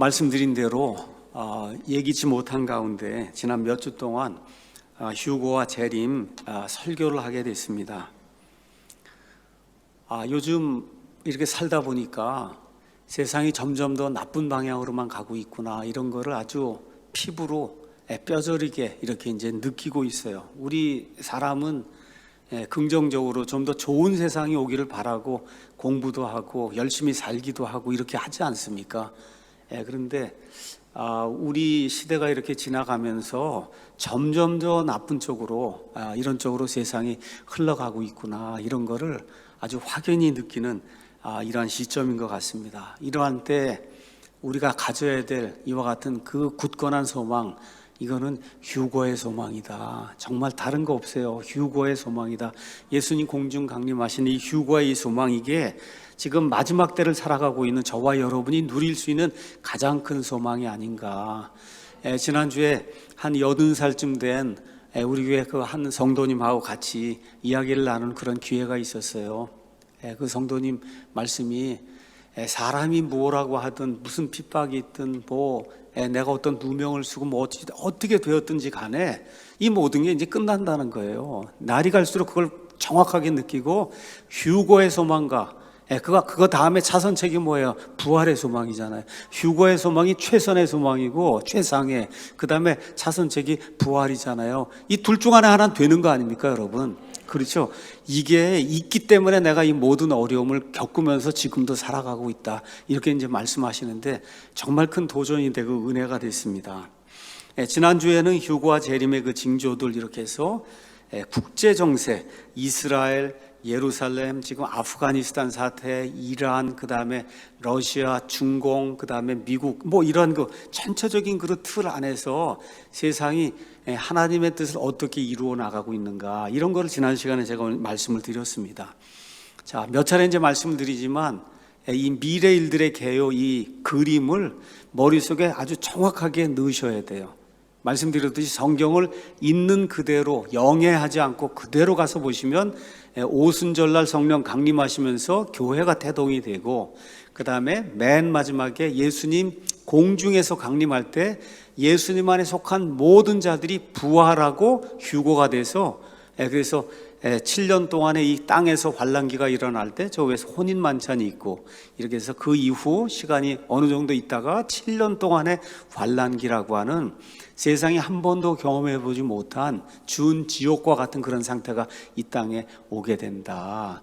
말씀드린 대로 예기치 못한 가운데 지난 몇 주 동안 휴거와 재림 설교를 하게 됐습니다. 요즘 이렇게 살다 보니까 세상이 점점 더 나쁜 방향으로만 가고 있구나, 이런 거를 아주 피부로 뼈저리게 이렇게 이제 느끼고 있어요. 우리 사람은 긍정적으로 좀 더 좋은 세상이 오기를 바라고 공부도 하고 열심히 살기도 하고 이렇게 하지 않습니까? 그런데 우리 시대가 이렇게 지나가면서 점점 더 나쁜 쪽으로, 이런 쪽으로 세상이 흘러가고 있구나, 이런 거를 아주 확연히 느끼는 이러한 시점인 것 같습니다. 이러한 때 우리가 가져야 될 이와 같은 그 굳건한 소망, 이거는 휴거의 소망이다. 정말 다른 거 없어요. 휴거의 소망이다. 예수님 공중 강림하신 이 휴거의 이 소망, 이게 지금 마지막 때를 살아가고 있는 저와 여러분이 누릴 수 있는 가장 큰 소망이 아닌가. 지난주에 한 80살쯤 된 우리 교회 그 한 성도님하고 같이 이야기를 나누는 그런 기회가 있었어요. 그 성도님 말씀이 사람이 뭐라고 하든 무슨 핍박이 있든 내가 어떤 누명을 쓰고 어떻게 되었든지 간에 이 모든 게 이제 끝난다는 거예요. 날이 갈수록 그걸 정확하게 느끼고 휴거의 소망과 그거 다음에 차선책이 뭐예요? 부활의 소망이잖아요. 휴거의 소망이 최선의 소망이고 최상의, 그 다음에 차선책이 부활이잖아요. 이 둘 중 하나는 되는 거 아닙니까, 여러분? 그렇죠? 이게 있기 때문에 내가 이 모든 어려움을 겪으면서 지금도 살아가고 있다, 이렇게 이제 말씀하시는데 정말 큰 도전이 되고 은혜가 됐습니다. 지난주에는 휴거와 재림의 그 징조들 이렇게 해서 국제 정세, 이스라엘, 예루살렘, 지금 아프가니스탄 사태, 이란, 그 다음에 러시아, 중공, 그 다음에 미국, 이런 그 전체적인 그 틀 안에서 세상이 하나님의 뜻을 어떻게 이루어 나가고 있는가, 이런 거를 지난 시간에 제가 말씀을 드렸습니다. 자, 몇 차례 이제 말씀을 드리지만 이 미래 일들의 개요, 이 그림을 머릿속에 아주 정확하게 넣으셔야 돼요. 말씀드렸듯이 성경을 있는 그대로 영해하지 않고 그대로 가서 보시면 오순절날 성령 강림하시면서 교회가 태동이 되고, 그 다음에 맨 마지막에 예수님 공중에서 강림할 때 예수님 안에 속한 모든 자들이 부활하고 휴거가 돼서, 그래서 7년 동안에 이 땅에서 환란기가 일어날 때 저 위에서 혼인 만찬이 있고, 이렇게 해서 그 이후 시간이 어느 정도 있다가 7년 동안의 환란기라고 하는 세상에 한 번도 경험해 보지 못한 준지옥과 같은 그런 상태가 이 땅에 오게 된다.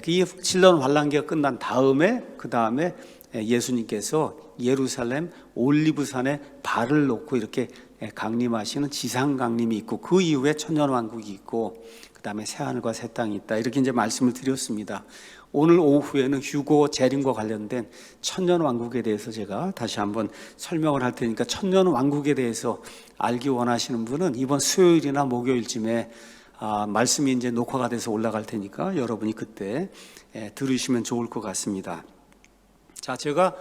이 7년 환란기가 끝난 다음에, 그 다음에 예수님께서 예루살렘 올리브산에 발을 놓고 이렇게 강림하시는 지상 강림이 있고, 그 이후에 천년왕국이 있고, 그 다음에 새하늘과 새 땅이 있다, 이렇게 이제 말씀을 드렸습니다. 오늘 오후에는 휴거 재림과 관련된 천년왕국에 대해서 제가 다시 한번 설명을 할 테니까, 천년왕국에 대해서 알기 원하시는 분은 이번 수요일이나 목요일쯤에 말씀이 이제 녹화가 돼서 올라갈 테니까 여러분이 그때 들으시면 좋을 것 같습니다. 자, 제가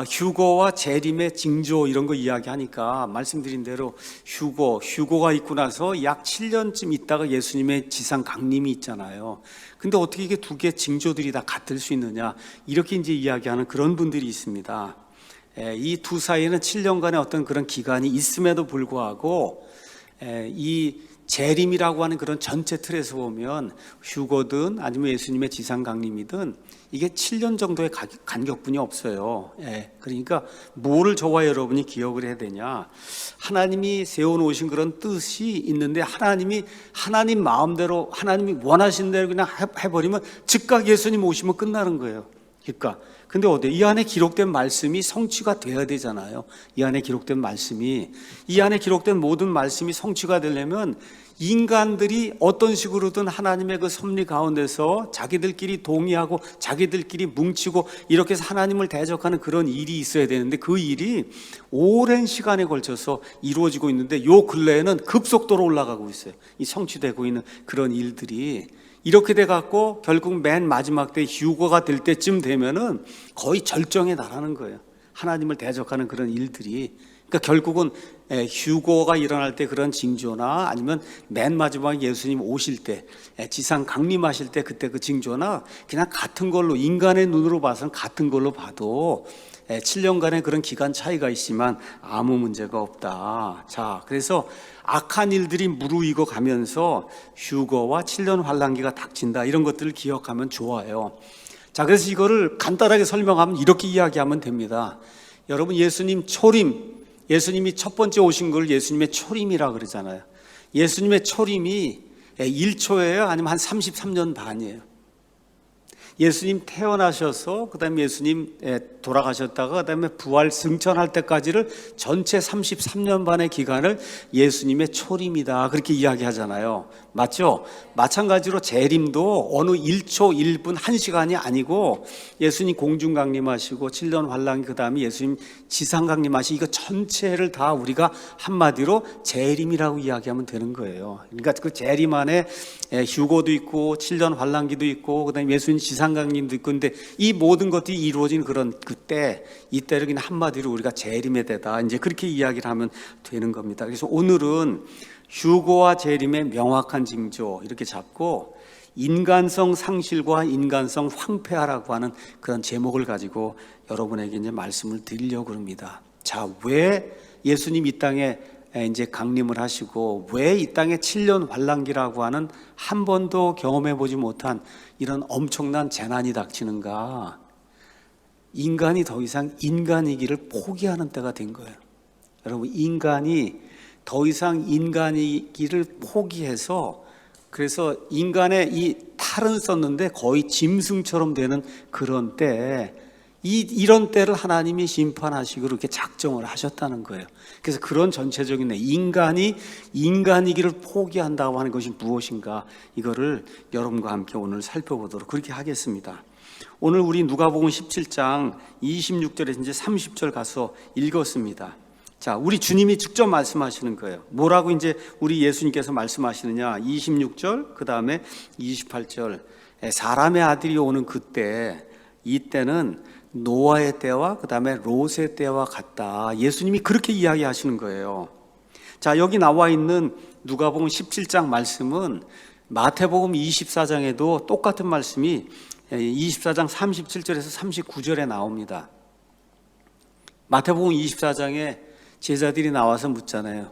휴거와 재림의 징조 이런 거 이야기하니까 말씀드린 대로 휴거가 있고 나서 약 7년쯤 있다가 예수님의 지상 강림이 있잖아요. 근데 어떻게 이게 두 개의 징조들이 다 같을 수 있느냐, 이렇게 이제 이야기하는 그런 분들이 있습니다. 이 두 사이에는 7년간의 어떤 그런 기간이 있음에도 불구하고 이 재림이라고 하는 그런 전체 틀에서 보면 휴거든 아니면 예수님의 지상 강림이든 이게 7년 정도의 간격분이 없어요. 그러니까 뭐를 저와 여러분이 기억을 해야 되냐, 하나님이 세워놓으신 그런 뜻이 있는데 하나님 마음대로, 하나님이 원하신 대로 그냥 해버리면 즉각 예수님 오시면 끝나는 거예요. 그러니까 근데 이 안에 기록된 말씀이 성취가 돼야 되잖아요. 이 안에 기록된 모든 말씀이 성취가 되려면 인간들이 어떤 식으로든 하나님의 그 섭리 가운데서 자기들끼리 동의하고 자기들끼리 뭉치고 이렇게 해서 하나님을 대적하는 그런 일이 있어야 되는데, 그 일이 오랜 시간에 걸쳐서 이루어지고 있는데 요 근래에는 급속도로 올라가고 있어요. 이 성취되고 있는 그런 일들이 이렇게 돼갖고 결국 맨 마지막 때 휴거가 될 때쯤 되면은 거의 절정에 달하는 거예요. 하나님을 대적하는 그런 일들이, 그러니까 결국은 휴거가 일어날 때 그런 징조나 아니면 맨 마지막 예수님 오실 때 지상 강림하실 때 그때 그 징조나 그냥 같은 걸로, 인간의 눈으로 봐서는 같은 걸로 봐도 7년간의 그런 기간 차이가 있지만 아무 문제가 없다. 자, 그래서 악한 일들이 무르익어 가면서 휴거와 7년 환란기가 닥친다, 이런 것들을 기억하면 좋아요. 자, 그래서 이거를 간단하게 설명하면 이렇게 이야기하면 됩니다. 여러분, 예수님 초림, 예수님이 첫 번째 오신 걸 예수님의 초림이라 그러잖아요. 예수님의 초림이 1초예요? 아니면 한 33년 반이에요? 예수님 태어나셔서 그다음에 예수님 돌아가셨다가 그다음에 부활 승천할 때까지를 전체 33년 반의 기간을 예수님의 초림이다, 그렇게 이야기하잖아요. 맞죠? 마찬가지로 재림도 어느 1초 1분 1시간이 아니고 예수님 공중 강림하시고 7년 환란기 그다음에 예수님 지상 강림하시고 이거 전체를 다 우리가 한마디로 재림이라고 이야기하면 되는 거예요. 그러니까 그 재림 안에 휴거도 있고 7년 환란기도 있고 그다음에 예수님 지상 강림도 있고, 근데 이 모든 것들이 이루어진 그런 그때, 이때를 그냥 한마디로 우리가 재림의 때다, 이제 그렇게 이야기를 하면 되는 겁니다. 그래서 오늘은 휴거와 재림의 명확한 징조 이렇게 잡고 인간성 상실과 인간성 황폐하라고 하는 그런 제목을 가지고 여러분에게 이제 말씀을 드리려고 합니다. 자, 왜 예수님 이 땅에 이제 강림을 하시고 왜 이 땅에 7년 환란기라고 하는 한 번도 경험해 보지 못한 이런 엄청난 재난이 닥치는가? 인간이 더 이상 인간이기를 포기하는 때가 된 거예요. 여러분, 인간이 더 이상 인간이기를 포기해서, 그래서 인간의 이 탈은 썼는데 거의 짐승처럼 되는 그런 때, 이런 때를 하나님이 심판하시고 이렇게 작정을 하셨다는 거예요. 그래서 그런 전체적인 인간이 인간이기를 포기한다고 하는 것이 무엇인가, 이거를 여러분과 함께 오늘 살펴보도록 그렇게 하겠습니다. 오늘 우리 누가복음 17장 26절에서 이제 30절 가서 읽었습니다. 자, 우리 주님이 직접 말씀하시는 거예요. 뭐라고 이제 우리 예수님께서 말씀하시느냐? 26절, 그 다음에 28절. 사람의 아들이 오는 그때, 이때는 노아의 때와 그 다음에 롯의 때와 같다. 예수님이 그렇게 이야기하시는 거예요. 자, 여기 나와 있는 누가복음 17장 말씀은 마태복음 24장에도 똑같은 말씀이 24장 37절에서 39절에 나옵니다. 마태복음 24장에 제자들이 나와서 묻잖아요.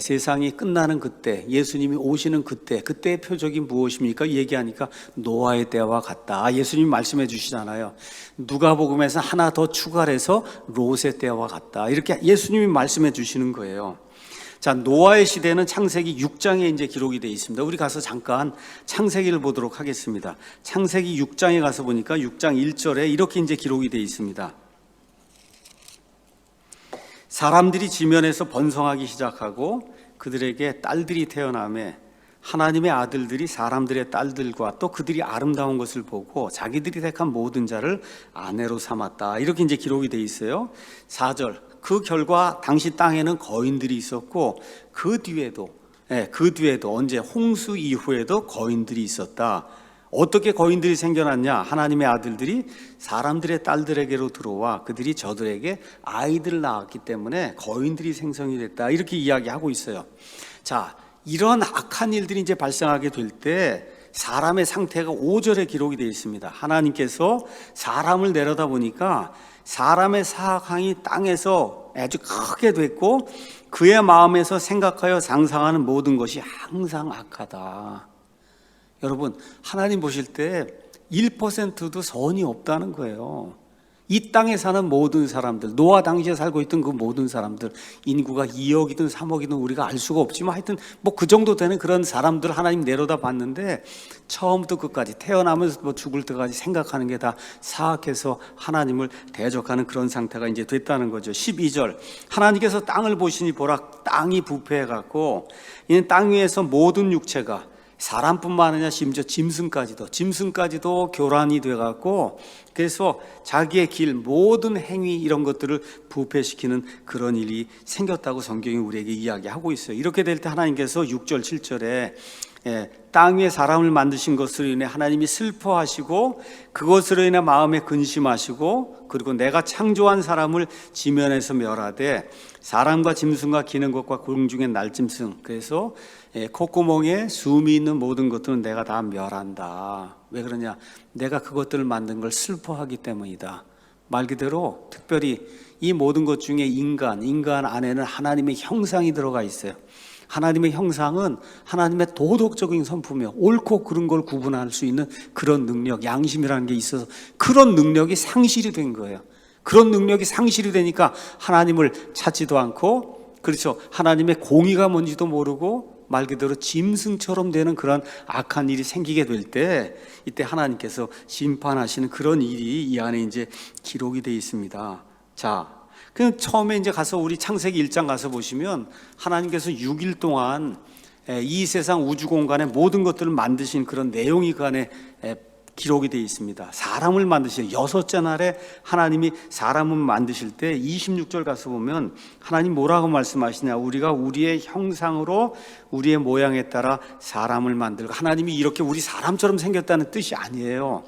세상이 끝나는 그때, 예수님이 오시는 그때, 그때의 표적이 무엇입니까? 얘기하니까 노아의 때와 같다. 예수님이 말씀해 주시잖아요. 누가복음에서 하나 더 추가를 해서 롯의 때와 같다. 이렇게 예수님이 말씀해 주시는 거예요. 자, 노아의 시대는 창세기 6장에 이제 기록이 되어 있습니다. 우리 가서 잠깐 창세기를 보도록 하겠습니다. 창세기 6장에 가서 보니까 6장 1절에 이렇게 이제 기록이 되어 있습니다. 사람들이 지면에서 번성하기 시작하고 그들에게 딸들이 태어나매 하나님의 아들들이 사람들의 딸들과 또 그들이 아름다운 것을 보고 자기들이 택한 모든 자를 아내로 삼았다. 이렇게 이제 기록이 되어 있어요. 4절. 그 결과 당시 땅에는 거인들이 있었고 그 뒤에도 언제 홍수 이후에도 거인들이 있었다. 어떻게 거인들이 생겨났냐? 하나님의 아들들이 사람들의 딸들에게로 들어와 그들이 저들에게 아이들을 낳았기 때문에 거인들이 생성이 됐다. 이렇게 이야기하고 있어요. 자, 이런 악한 일들이 이제 발생하게 될 때 사람의 상태가 5절에 기록이 되어 있습니다. 하나님께서 사람을 내려다 보니까 사람의 사악함이 땅에서 아주 크게 됐고 그의 마음에서 생각하여 상상하는 모든 것이 항상 악하다. 여러분, 하나님 보실 때 1%도 선이 없다는 거예요. 이 땅에 사는 모든 사람들, 노아 당시에 살고 있던 그 모든 사람들, 인구가 2억이든 3억이든 우리가 알 수가 없지만 하여튼 뭐 그 정도 되는 그런 사람들 하나님 내려다 봤는데 처음부터 끝까지 태어나면서 뭐 죽을 때까지 생각하는 게 다 사악해서 하나님을 대적하는 그런 상태가 이제 됐다는 거죠. 12절. 하나님께서 땅을 보시니 보라, 땅이 부패해 갖고 이는 땅 위에서 모든 육체가 사람뿐만 아니라 심지어 짐승까지도 교란이 돼갖고 그래서 자기의 길 모든 행위 이런 것들을 부패시키는 그런 일이 생겼다고 성경이 우리에게 이야기하고 있어요. 이렇게 될 때 하나님께서 6절 7절에 땅 위에 사람을 만드신 것으로 인해 하나님이 슬퍼하시고 그것으로 인해 마음에 근심하시고 그리고 내가 창조한 사람을 지면에서 멸하되 사람과 짐승과 기는 것과 공중의 날짐승 그래서 콧구멍에 숨이 있는 모든 것들은 내가 다 멸한다. 왜 그러냐? 내가 그것들을 만든 걸 슬퍼하기 때문이다. 말 그대로 특별히 이 모든 것 중에 인간 안에는 하나님의 형상이 들어가 있어요. 하나님의 형상은 하나님의 도덕적인 성품이요, 옳고 그른 걸 구분할 수 있는 그런 능력, 양심이라는 게 있어서 그런 능력이 상실이 된 거예요. 그런 능력이 상실이 되니까 하나님을 찾지도 않고, 그렇죠, 하나님의 공의가 뭔지도 모르고 말 그대로 짐승처럼 되는 그런 악한 일이 생기게 될 때, 이때 하나님께서 심판하시는 그런 일이 이 안에 이제 기록이 되어 있습니다. 자, 그 처음에 이제 가서 우리 창세기 1장 가서 보시면 하나님께서 6일 동안 이 세상 우주 공간의 모든 것들을 만드신 그런 내용이 그 안에 기록이 되어 있습니다. 사람을 만드실 6째 날에 하나님이 사람을 만드실 때 26절 가서 보면 하나님 뭐라고 말씀하시냐? 우리가 우리의 형상으로 우리의 모양에 따라 사람을 만들고, 하나님이 이렇게 우리 사람처럼 생겼다는 뜻이 아니에요.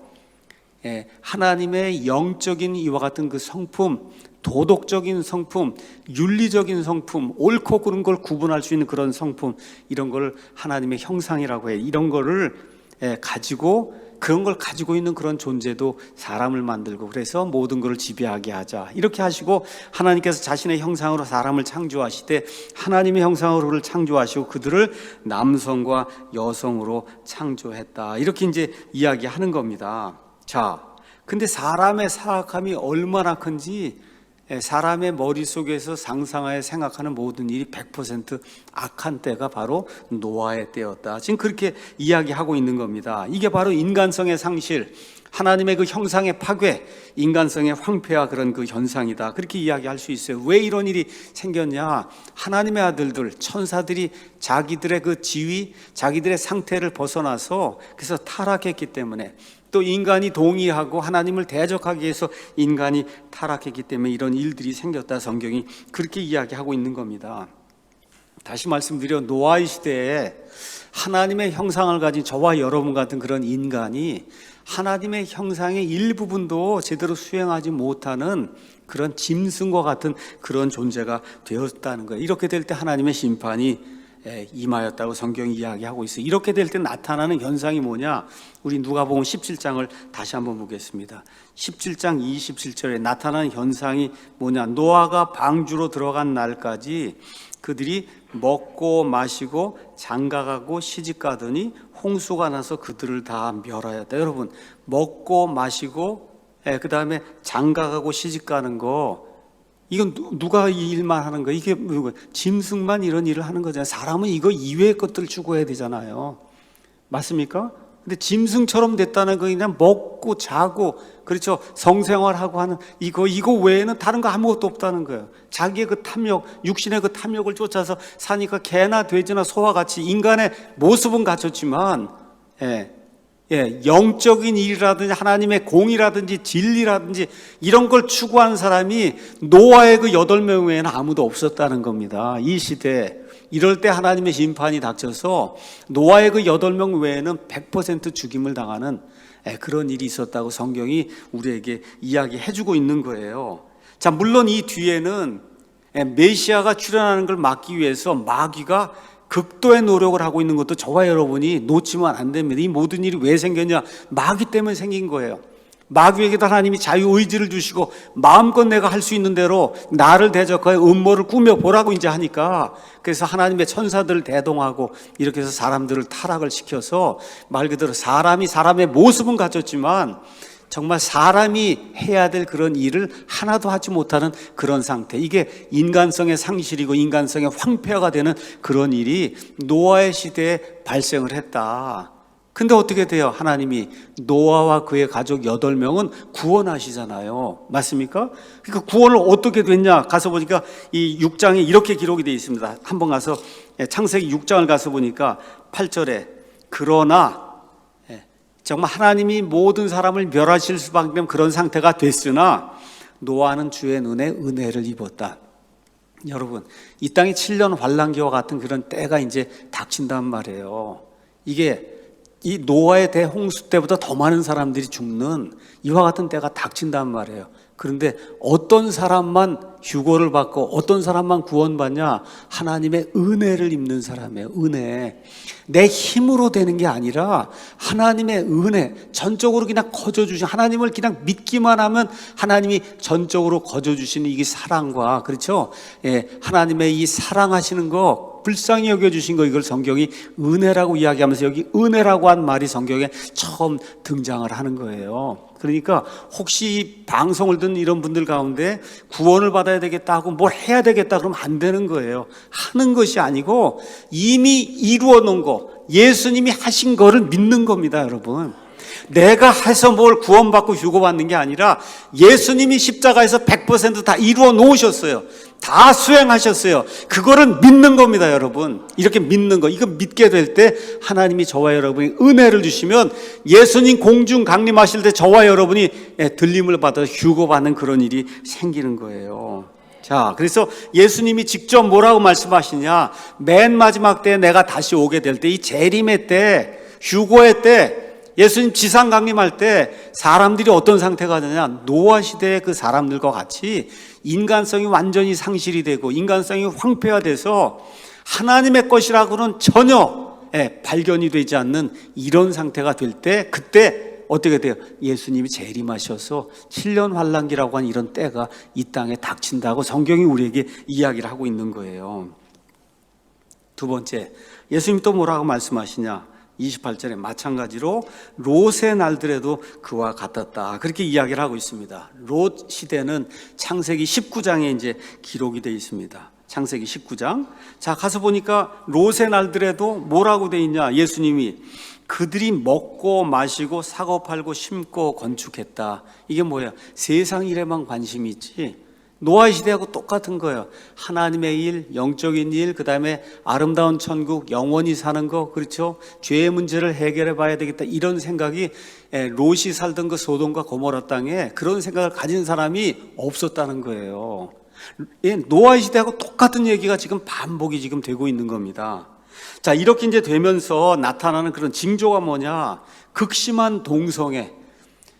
하나님의 영적인 이와 같은 그 성품, 도덕적인 성품, 윤리적인 성품, 옳고 그른 걸 구분할 수 있는 그런 성품, 이런 걸 하나님의 형상이라고 해요. 이런 거를 가지고, 그런 걸 가지고 있는 그런 존재도 사람을 만들고, 그래서 모든 것을 지배하게 하자 이렇게 하시고, 하나님께서 자신의 형상으로 사람을 창조하시되 하나님의 형상으로 그를 창조하시고 그들을 남성과 여성으로 창조했다, 이렇게 이제 이야기하는 겁니다. 자, 근데 사람의 사악함이 얼마나 큰지 사람의 머릿속에서 상상하여 생각하는 모든 일이 100% 악한 때가 바로 노아의 때였다. 지금 그렇게 이야기하고 있는 겁니다. 이게 바로 인간성의 상실, 하나님의 그 형상의 파괴, 인간성의 황폐화, 그런 그 현상이다. 그렇게 이야기할 수 있어요. 왜 이런 일이 생겼냐? 하나님의 아들들, 천사들이 자기들의 그 지위, 자기들의 상태를 벗어나서 그래서 타락했기 때문에, 또 인간이 동의하고 하나님을 대적하기 위해서 인간이 타락했기 때문에 이런 일들이 생겼다. 성경이 그렇게 이야기하고 있는 겁니다. 다시 말씀드려, 노아의 시대에 하나님의 형상을 가진 저와 여러분 같은 그런 인간이 하나님의 형상의 일부분도 제대로 수행하지 못하는 그런 짐승과 같은 그런 존재가 되었다는 거예요. 이렇게 될 때 하나님의 심판이 임하였다고 성경이 이야기하고 있어요. 이렇게 될 때 나타나는 현상이 뭐냐? 우리 누가복음 17장을 다시 한번 보겠습니다. 17장 27절에 나타나는 현상이 뭐냐? 노아가 방주로 들어간 날까지 그들이 먹고 마시고 장가가고 시집가더니 홍수가 나서 그들을 다 멸하였다. 여러분, 먹고 마시고 그 다음에 장가가고 시집가는 거, 이건 누가 이 일만 하는 거예요? 이게 짐승만 이런 일을 하는 거잖아요. 사람은 이거 이외의 것들을 추구해야 되잖아요. 맞습니까? 근데 짐승처럼 됐다는 거, 그냥 먹고 자고, 그렇죠, 성생활하고 하는 이거 외에는 다른 거 아무것도 없다는 거예요. 자기의 그 탐욕, 육신의 그 탐욕을 쫓아서 사니까 개나 돼지나 소와 같이 인간의 모습은 갖췄지만 영적인 일이라든지 하나님의 공의라든지 진리라든지 이런 걸 추구한 사람이 노아의 그 8명 외에는 아무도 없었다는 겁니다. 이 시대에 이럴 때 하나님의 심판이 닥쳐서 노아의 그 8명 외에는 100% 죽임을 당하는 그런 일이 있었다고 성경이 우리에게 이야기해주고 있는 거예요. 자, 물론 이 뒤에는 메시아가 출현하는 걸 막기 위해서 마귀가 극도의 노력을 하고 있는 것도 저와 여러분이 놓치면 안 됩니다. 이 모든 일이 왜 생겼냐? 마귀 때문에 생긴 거예요. 마귀에게도 하나님이 자유의지를 주시고 마음껏 내가 할 수 있는 대로 나를 대적하여 음모를 꾸며보라고 이제 하니까, 그래서 하나님의 천사들을 대동하고 이렇게 해서 사람들을 타락을 시켜서 말 그대로 사람이 사람의 모습은 갖췄지만 정말 사람이 해야 될 그런 일을 하나도 하지 못하는 그런 상태, 이게 인간성의 상실이고 인간성의 황폐화가 되는 그런 일이 노아의 시대에 발생을 했다. 근데 어떻게 돼요? 하나님이 노아와 그의 가족 8명은 구원하시잖아요. 맞습니까? 그러니까 구원을 어떻게 됐냐? 가서 보니까 이 6장에 이렇게 기록이 되어 있습니다. 한번 가서 창세기 6장을 가서 보니까 8절에 그러나 정말 하나님이 모든 사람을 멸하실 수밖에 없는 그런 상태가 됐으나 노아는 주의 눈에 은혜를 입었다. 여러분, 이 땅에 7년 환란기와 같은 그런 때가 이제 닥친단 말이에요. 이게 이 노아의 대홍수 때보다 더 많은 사람들이 죽는 이와 같은 때가 닥친단 말이에요. 그런데 어떤 사람만 휴거를 받고 어떤 사람만 구원받냐? 하나님의 은혜를 입는 사람이에요. 은혜. 내 힘으로 되는 게 아니라 하나님의 은혜, 전적으로 그냥 거저주신, 하나님을 그냥 믿기만 하면 하나님이 전적으로 거저주시는 이게 사랑과, 그렇죠? 예, 하나님의 이 사랑하시는 거, 불쌍히 여겨주신 거, 이걸 성경이 은혜라고 이야기하면서 여기 은혜라고 한 말이 성경에 처음 등장을 하는 거예요. 그러니까 혹시 이 방송을 듣는 이런 분들 가운데 구원을 받아야 되겠다 하고 뭘 해야 되겠다 그러면 안 되는 거예요. 하는 것이 아니고 이미 이루어 놓은 거, 예수님이 하신 거를 믿는 겁니다, 여러분. 내가 해서 뭘 구원받고 휴거받는 게 아니라 예수님이 십자가에서 100% 다 이루어 놓으셨어요. 다 수행하셨어요. 그거를 믿는 겁니다, 여러분. 이렇게 믿는 거, 이거 믿게 될 때 하나님이 저와 여러분이 은혜를 주시면 예수님 공중 강림하실 때 저와 여러분이 들림을 받아 휴거받는 그런 일이 생기는 거예요. 자, 그래서 예수님이 직접 뭐라고 말씀하시냐? 맨 마지막 때 내가 다시 오게 될 때, 이 재림의 때, 휴거의 때, 예수님 지상 강림할 때 사람들이 어떤 상태가 되냐? 노아 시대의 그 사람들과 같이 인간성이 완전히 상실이 되고 인간성이 황폐화돼서 하나님의 것이라고는 전혀 발견이 되지 않는 이런 상태가 될 때, 그때 어떻게 돼요? 예수님이 재림하셔서 7년 환란기라고 하는 이런 때가 이 땅에 닥친다고 성경이 우리에게 이야기를 하고 있는 거예요. 두 번째, 예수님이 또 뭐라고 말씀하시냐? 28절에 마찬가지로 롯의 날들에도 그와 같았다, 그렇게 이야기를 하고 있습니다. 롯 시대는 창세기 19장에 이제 기록이 되어 있습니다. 창세기 19장. 자, 가서 보니까 롯의 날들에도 뭐라고 되어 있냐? 예수님이 그들이 먹고 마시고 사고 팔고 심고 건축했다. 이게 뭐야? 세상 일에만 관심이 있지 노아 시대하고 똑같은 거예요. 하나님의 일, 영적인 일, 그 다음에 아름다운 천국, 영원히 사는 거, 그렇죠? 죄의 문제를 해결해 봐야 되겠다, 이런 생각이 롯이 살던 그 소돔과 고모라 땅에 그런 생각을 가진 사람이 없었다는 거예요. 노아 시대하고 똑같은 얘기가 지금 반복이 지금 되고 있는 겁니다. 자, 이렇게 이제 되면서 나타나는 그런 징조가 뭐냐? 극심한 동성애.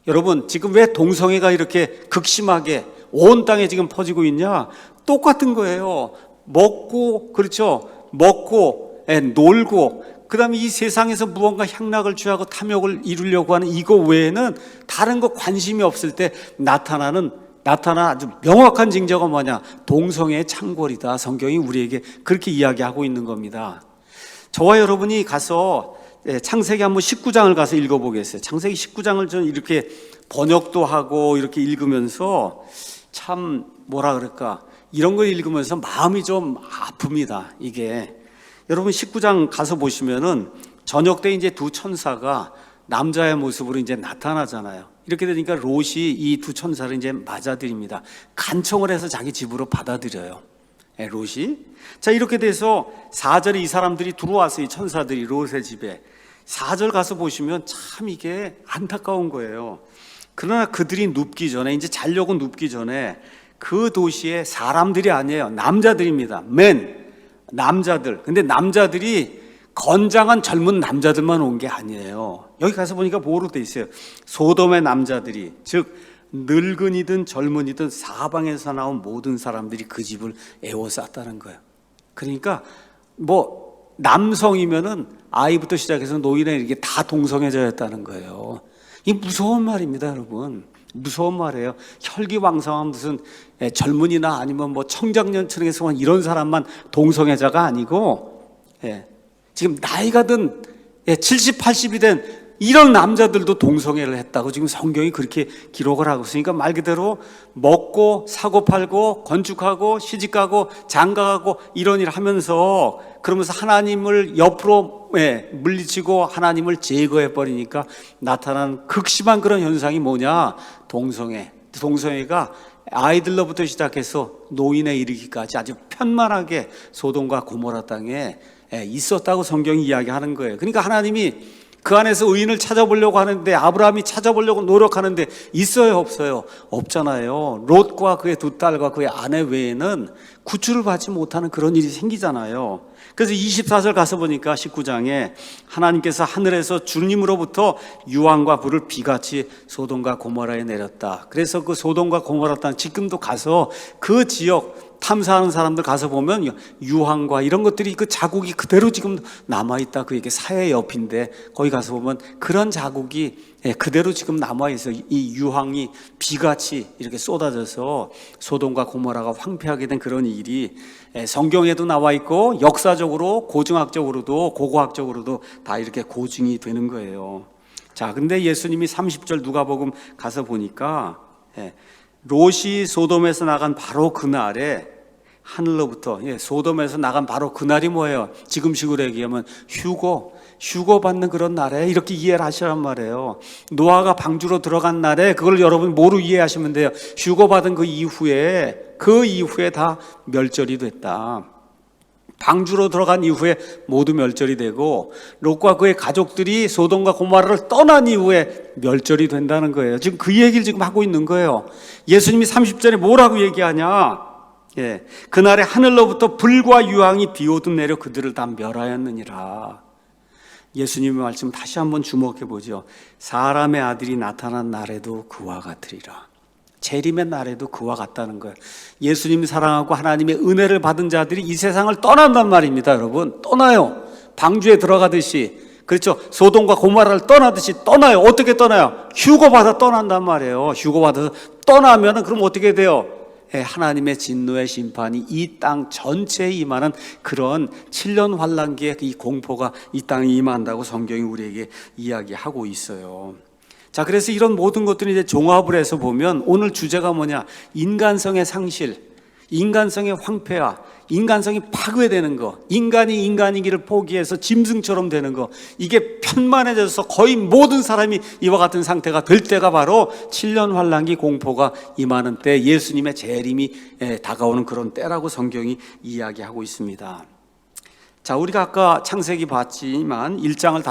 여러분, 지금 왜 동성애가 이렇게 극심하게 온 땅에 지금 퍼지고 있냐? 똑같은 거예요. 먹고, 그렇죠? 먹고, 놀고, 그 다음에 이 세상에서 무언가 향락을 취하고 탐욕을 이루려고 하는 이거 외에는 다른 거 관심이 없을 때 나타나는 아주 명확한 징조가 뭐냐? 동성애의 창궐이다. 성경이 우리에게 그렇게 이야기하고 있는 겁니다. 저와 여러분이 가서 창세기 한번 19장을 가서 읽어보겠어요. 창세기 19장을 저는 이렇게 번역도 하고 이렇게 읽으면서 참 뭐라 그럴까, 이런 걸 읽으면서 마음이 좀 아픕니다. 이게 여러분 19장 가서 보시면은 저녁 때 이제 두 천사가 남자의 모습으로 이제 나타나잖아요. 이렇게 되니까 롯이 이 두 천사를 이제 맞아들입니다. 간청을 해서 자기 집으로 받아들여요, 롯이. 자, 이렇게 돼서 4절에 이 사람들이 들어와서 이 천사들이 롯의 집에, 4절 가서 보시면 참 이게 안타까운 거예요. 그러나 그들이 눕기 전에, 이제 자려고 눕기 전에 그 도시에 사람들이 아니에요, 남자들입니다. 남자들. 근데 남자들이 건장한 젊은 남자들만 온 게 아니에요. 여기 가서 보니까 뭐로 돼 있어요? 소돔의 남자들이, 즉 늙은이든 젊은이든 사방에서 나온 모든 사람들이 그 집을 에워쌌다는 거예요. 그러니까 뭐 남성이면은 아이부터 시작해서 노인에 이렇게 다 동성애자였다는 거예요. 이 무서운 말입니다, 여러분. 무서운 말이에요. 혈기왕성한 무슨 젊은이나 아니면 뭐 청장년층에서 온 이런 사람만 동성애자가 아니고, 지금 나이가 든 70, 80이 된 이런 남자들도 동성애를 했다고 지금 성경이 그렇게 기록을 하고 있으니까 말 그대로 먹고 사고 팔고 건축하고 시집가고 장가가고 이런 일 하면서, 그러면서 하나님을 옆으로 물리치고 하나님을 제거해 버리니까 나타나는 극심한 그런 현상이 뭐냐? 동성애가 아이들로부터 시작해서 노인에 이르기까지 아주 편만하게 소돔과 고모라 땅에 있었다고 성경이 이야기하는 거예요. 그러니까 하나님이 그 안에서 의인을 찾아보려고 하는데, 아브라함이 찾아보려고 노력하는데 있어요, 없어요? 없잖아요. 롯과 그의 두 딸과 그의 아내 외에는 구출을 받지 못하는 그런 일이 생기잖아요. 그래서 24절 가서 보니까 19장에 하나님께서 하늘에서 주님으로부터 유황과 불을 비같이 소돔과 고모라에 내렸다. 그래서 그 소돔과 고모라 땅 지금도 가서 그 지역 탐사하는 사람들 가서 보면 유황과 이런 것들이 그 자국이 그대로 지금 남아있다. 그게 사해 옆인데 거기 가서 보면 그런 자국이 그대로 지금 남아있어요. 이 유황이 비같이 이렇게 쏟아져서 소돔과 고모라가 황폐하게 된 그런 일이 성경에도 나와 있고 역사적으로 고증학적으로도 고고학적으로도 다 이렇게 고증이 되는 거예요. 자, 근데 예수님이 30절 누가복음 가서 보니까 롯이 소돔에서 나간 바로 그날에 하늘로부터, 소돔에서 나간 바로 그날이 뭐예요? 지금식으로 얘기하면 휴거 받는 그런 날에 이렇게 이해를 하시란 말이에요. 노아가 방주로 들어간 날에 그걸 여러분 뭐로 이해하시면 돼요? 휴거 받은 그 이후에 다 멸절이 됐다. 방주로 들어간 이후에 모두 멸절이 되고 롯과 그의 가족들이 소돔과 고모라를 떠난 이후에 멸절이 된다는 거예요. 지금 그 얘기를 지금 하고 있는 거예요. 예수님이 30절에 뭐라고 얘기하냐? 그날에 하늘로부터 불과 유황이 비오듯 내려 그들을 다 멸하였느니라. 예수님의 말씀 다시 한번 주목해 보죠. 사람의 아들이 나타난 날에도 그와 같으리라. 재림의 날에도 그와 같다는 거예요. 예수님 사랑하고 하나님의 은혜를 받은 자들이 이 세상을 떠난단 말입니다. 여러분, 떠나요. 방주에 들어가듯이, 그렇죠, 소돔과 고모라를 떠나듯이 떠나요. 어떻게 떠나요? 휴거받아 떠난단 말이에요. 휴거받아서 떠나면 그럼 어떻게 돼요? 하나님의 진노의 심판이 이 땅 전체에 임하는 그런 7년 환란기의 이 공포가 이 땅에 임한다고 성경이 우리에게 이야기하고 있어요. 자, 그래서 이런 모든 것들을 이제 종합을 해서 보면 오늘 주제가 뭐냐? 인간성의 상실, 인간성의 황폐화, 인간성이 파괴되는 거, 인간이 인간이기를 포기해서 짐승처럼 되는 거, 이게 편만해져서 거의 모든 사람이 이와 같은 상태가 될 때가 바로 7년 환란기 공포가 임하는 때, 예수님의 재림이 다가오는 그런 때라고 성경이 이야기하고 있습니다. 자, 우리가 아까 창세기 봤지만 1장을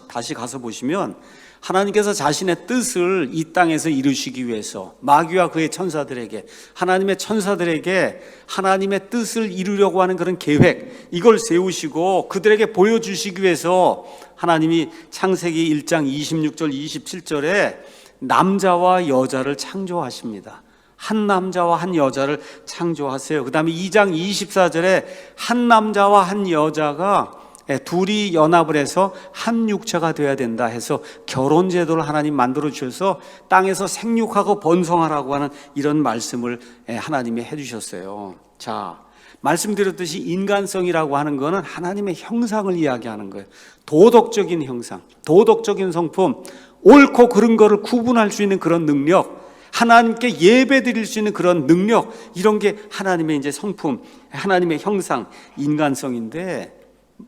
다시 가서 보시면 하나님께서 자신의 뜻을 이 땅에서 이루시기 위해서 마귀와 그의 천사들에게, 하나님의 천사들에게 하나님의 뜻을 이루려고 하는 그런 계획, 이걸 세우시고 그들에게 보여주시기 위해서 하나님이 창세기 1장 26절 27절에 남자와 여자를 창조하십니다. 한 남자와 한 여자를 창조하세요. 그 다음에 2장 24절에 한 남자와 한 여자가 둘이 연합을 해서 한 육체가 되어야 된다 해서 결혼 제도를 하나님 만들어 주셔서 땅에서 생육하고 번성하라고 하는 이런 말씀을 하나님이 해주셨어요. 자, 말씀드렸듯이 인간성이라고 하는 것은 하나님의 형상을 이야기하는 거예요. 도덕적인 형상, 도덕적인 성품, 옳고 그른 거를 구분할 수 있는 그런 능력, 하나님께 예배 드릴 수 있는 그런 능력, 이런 게 하나님의 이제 성품, 하나님의 형상, 인간성인데,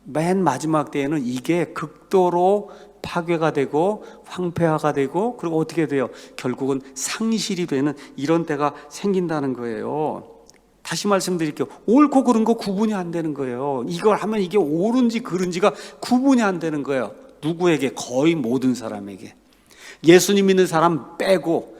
맨 마지막 때에는 이게 극도로 파괴가 되고 황폐화가 되고, 그리고 어떻게 돼요? 결국은 상실이 되는 이런 때가 생긴다는 거예요. 다시 말씀드릴게요. 옳고 그른 거 구분이 안 되는 거예요. 이걸 하면 이게 옳은지 그른지가 구분이 안 되는 거예요. 누구에게? 거의 모든 사람에게. 예수님 믿는 사람 빼고,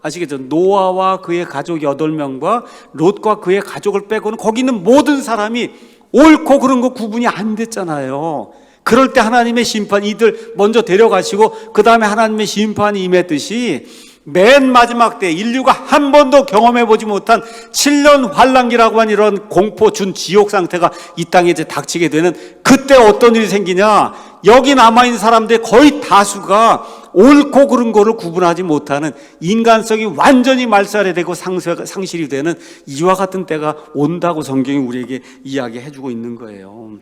아시겠죠? 노아와 그의 가족 8명과 롯과 그의 가족을 빼고는 거기 있는 모든 사람이 옳고 그런 거 구분이 안 됐잖아요. 그럴 때 하나님의 심판, 이들 먼저 데려가시고 그 다음에 하나님의 심판이 임했듯이 맨 마지막 때 인류가 한 번도 경험해보지 못한 7년 환란기라고 하는 이런 공포 준 지옥 상태가 이 땅에 이제 닥치게 되는 그때 어떤 일이 생기냐? 여기 남아있는 사람들의 거의 다수가 옳고 그른 거를 구분하지 못하는, 인간성이 완전히 말살되고 상실이 되는 이와 같은 때가 온다고 성경이 우리에게 이야기해주고 있는 거예요.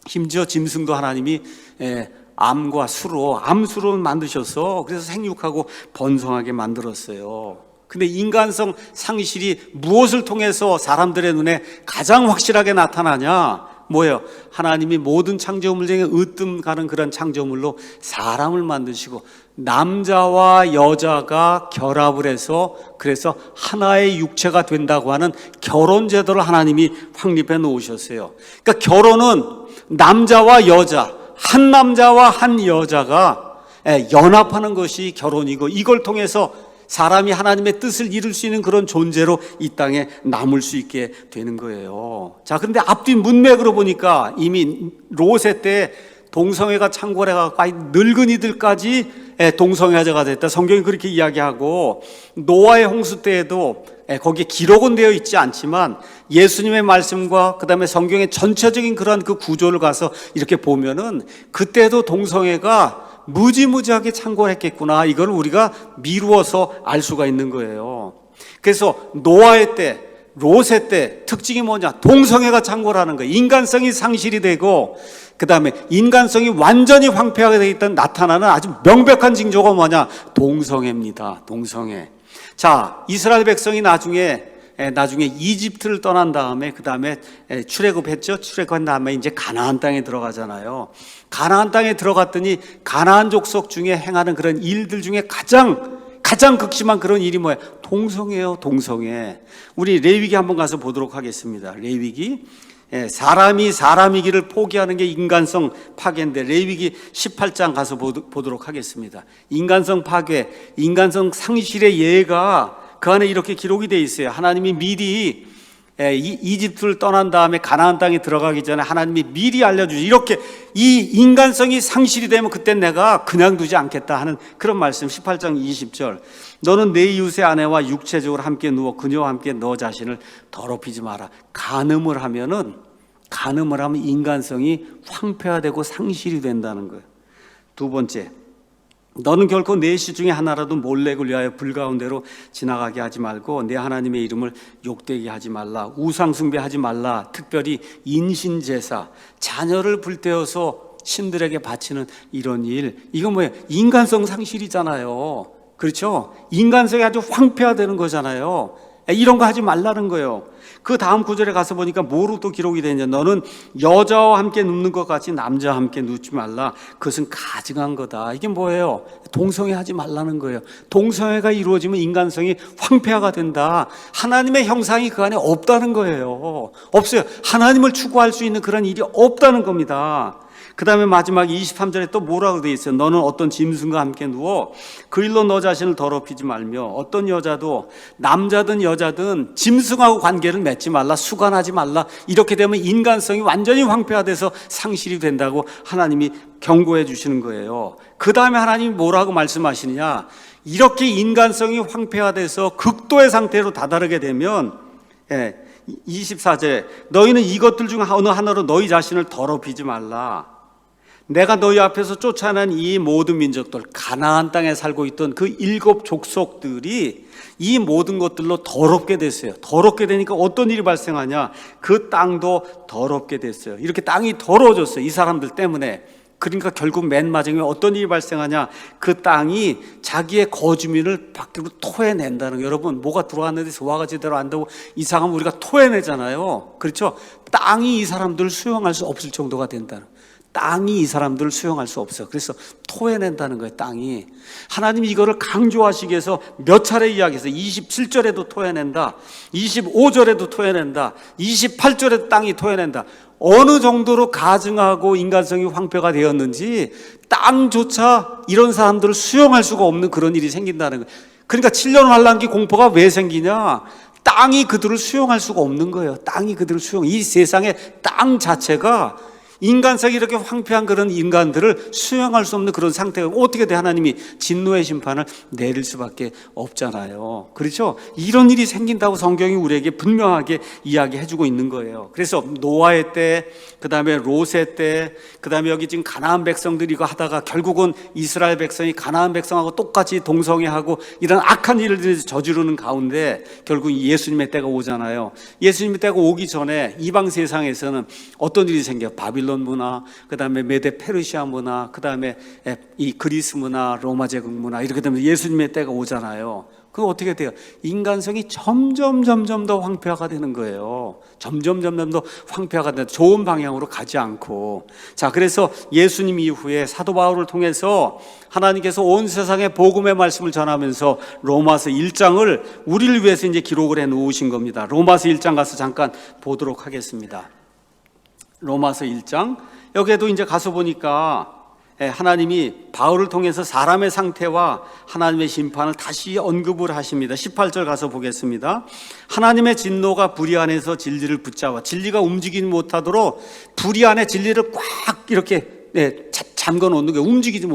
심지어 짐승도 하나님이 암과 암수로 만드셔서 그래서 생육하고 번성하게 만들었어요. 근데 인간성 상실이 무엇을 통해서 사람들의 눈에 가장 확실하게 나타나냐? 뭐예요? 하나님이 모든 창조물 중에 으뜸 가는 그런 창조물로 사람을 만드시고 남자와 여자가 결합을 해서 그래서 하나의 육체가 된다고 하는 결혼 제도를 하나님이 확립해 놓으셨어요. 그러니까 결혼은 남자와 여자, 한 남자와 한 여자가 연합하는 것이 결혼이고, 이걸 통해서 사람이 하나님의 뜻을 이룰 수 있는 그런 존재로 이 땅에 남을 수 있게 되는 거예요. 자, 그런데 앞뒤 문맥으로 보니까 이미 롯의 때 동성애가 창궐해가지고 늙은이들까지 동성애자가 됐다. 성경이 그렇게 이야기하고, 노아의 홍수 때에도 거기에 기록은 되어 있지 않지만 예수님의 말씀과 그 다음에 성경의 전체적인 그런 그 구조를 가서 이렇게 보면은 그때도 동성애가 무지무지하게 창궐했겠구나, 이걸 우리가 미루어서 알 수가 있는 거예요. 그래서 노아의 때, 롯의 때 특징이 뭐냐? 동성애가 창궐하는 거예요. 인간성이 상실이 되고, 그 다음에 인간성이 완전히 황폐하게 되어 있던 나타나는 아주 명백한 징조가 뭐냐? 동성애입니다. 동성애. 자, 이스라엘 백성이 나중에 이집트를 떠난 다음에 그 다음에 출애굽했죠. 출애굽한 다음에 이제 가나안 땅에 들어가잖아요. 가나안 땅에 들어갔더니 가나안 족속 중에 행하는 그런 일들 중에 가장 극심한 그런 일이 뭐예요? 동성애예요. 동성애. 우리 레위기 한번 가서 보도록 하겠습니다. 레위기, 사람이 사람이기를 포기하는 게 인간성 파괴인데, 레위기 18장 가서 보도록 하겠습니다. 인간성 파괴, 인간성 상실의 예가 그 안에 이렇게 기록이 되어 있어요. 하나님이 미리 이집트를 떠난 다음에 가나안 땅에 들어가기 전에 하나님이 미리 알려주죠. 이렇게 이 인간성이 상실이 되면 그때 내가 그냥 두지 않겠다 하는 그런 말씀. 18장 20절, 너는 내 이웃의 아내와 육체적으로 함께 누워 그녀와 함께 너 자신을 더럽히지 마라. 간음을 하면 인간성이 황폐화되고 상실이 된다는 거예요. 두 번째, 너는 결코 내 시 중에 하나라도 몰렉을 위하여 불 가운데로 지나가게 하지 말고 내 하나님의 이름을 욕되게 하지 말라. 우상 숭배하지 말라. 특별히 인신제사, 자녀를 불태워서 신들에게 바치는 이런 일, 이건 뭐예요? 인간성 상실이잖아요. 그렇죠? 인간성이 아주 황폐화되는 거잖아요. 이런 거 하지 말라는 거예요. 그 다음 구절에 가서 보니까 뭐로 또 기록이 되냐? 너는 여자와 함께 눕는 것 같이 남자와 함께 눕지 말라. 그것은 가증한 거다. 이게 뭐예요? 동성애 하지 말라는 거예요. 동성애가 이루어지면 인간성이 황폐화가 된다. 하나님의 형상이 그 안에 없다는 거예요. 없어요. 하나님을 추구할 수 있는 그런 일이 없다는 겁니다. 그 다음에 마지막 23절에 또 뭐라고 되어 있어요? 너는 어떤 짐승과 함께 누워 그 일로 너 자신을 더럽히지 말며, 어떤 여자도 남자든 여자든 짐승하고 관계를 맺지 말라. 수간하지 말라. 이렇게 되면 인간성이 완전히 황폐화돼서 상실이 된다고 하나님이 경고해 주시는 거예요. 그 다음에 하나님이 뭐라고 말씀하시느냐? 이렇게 인간성이 황폐화돼서 극도의 상태로 다다르게 되면 24절에 너희는 이것들 중 어느 하나로 너희 자신을 더럽히지 말라. 내가 너희 앞에서 쫓아낸 이 모든 민족들, 가나안 땅에 살고 있던 그 7 족속들이 이 모든 것들로 더럽게 됐어요. 더럽게 되니까 어떤 일이 발생하냐? 그 땅도 더럽게 됐어요. 이렇게 땅이 더러워졌어요. 이 사람들 때문에. 그러니까 결국 맨 마지막에 어떤 일이 발생하냐? 그 땅이 자기의 거주민을 밖으로 토해낸다는 거예요. 여러분, 뭐가 들어왔는데 소화가 제대로 안 되고 이상하면 우리가 토해내잖아요. 그렇죠? 땅이 이 사람들을 수용할 수 없을 정도가 된다는 거예요. 땅이 이 사람들을 수용할 수 없어. 그래서 토해낸다는 거예요. 땅이. 하나님이 이거를 강조하시기 위해서 몇 차례 이야기했어요. 27절에도 토해낸다, 25절에도 토해낸다, 28절에도 땅이 토해낸다. 어느 정도로 가증하고 인간성이 황폐가 되었는지 땅조차 이런 사람들을 수용할 수가 없는 그런 일이 생긴다는 거예요. 그러니까 7년 환란기 공포가 왜 생기냐? 땅이 그들을 수용할 수가 없는 거예요. 땅이 그들을 이 세상의 땅 자체가 인간성이 이렇게 황폐한 그런 인간들을 수용할 수 없는 그런 상태가, 어떻게 돼? 하나님이 진노의 심판을 내릴 수밖에 없잖아요. 그렇죠? 이런 일이 생긴다고 성경이 우리에게 분명하게 이야기해주고 있는 거예요. 그래서 노아의 때, 그 다음에 롯의 때, 그 다음에 여기 지금 가나안 백성들이 이거 하다가 결국은 이스라엘 백성이 가나안 백성하고 똑같이 동성애하고 이런 악한 일을 저지르는 가운데 결국 예수님의 때가 오잖아요. 예수님의 때가 오기 전에 이방 세상에서는 어떤 일이 생겨요? 바빌론 문화, 그 다음에 메데 페르시아 문화, 그 다음에 이 그리스 문화, 로마 제국 문화, 이렇게 되면 예수님의 때가 오잖아요. 그럼 어떻게 돼요? 인간성이 점점 더 황폐화가 되는 거예요. 점점 더 황폐화가 되는, 좋은 방향으로 가지 않고. 자, 그래서 예수님 이후에 사도 바울을 통해서 하나님께서 온 세상에 복음의 말씀을 전하면서 로마서 1장을 우리를 위해서 이제 기록을 해 놓으신 겁니다. 로마서 1장 가서 잠깐 보도록 하겠습니다. 로마서 1장 여기에도 이제 가서 보니까 하나님이 바울을 통해서 사람의 상태와 하나님의 심판을 다시 언급을 하십니다. 18절 가서 보겠습니다. 하나님의 진노가 불의 안에서 진리를 붙잡아 진리가 움직이지 못하도록 불의 안에 진리를 꽉 이렇게 잠궈 놓는 거예요. 움직이지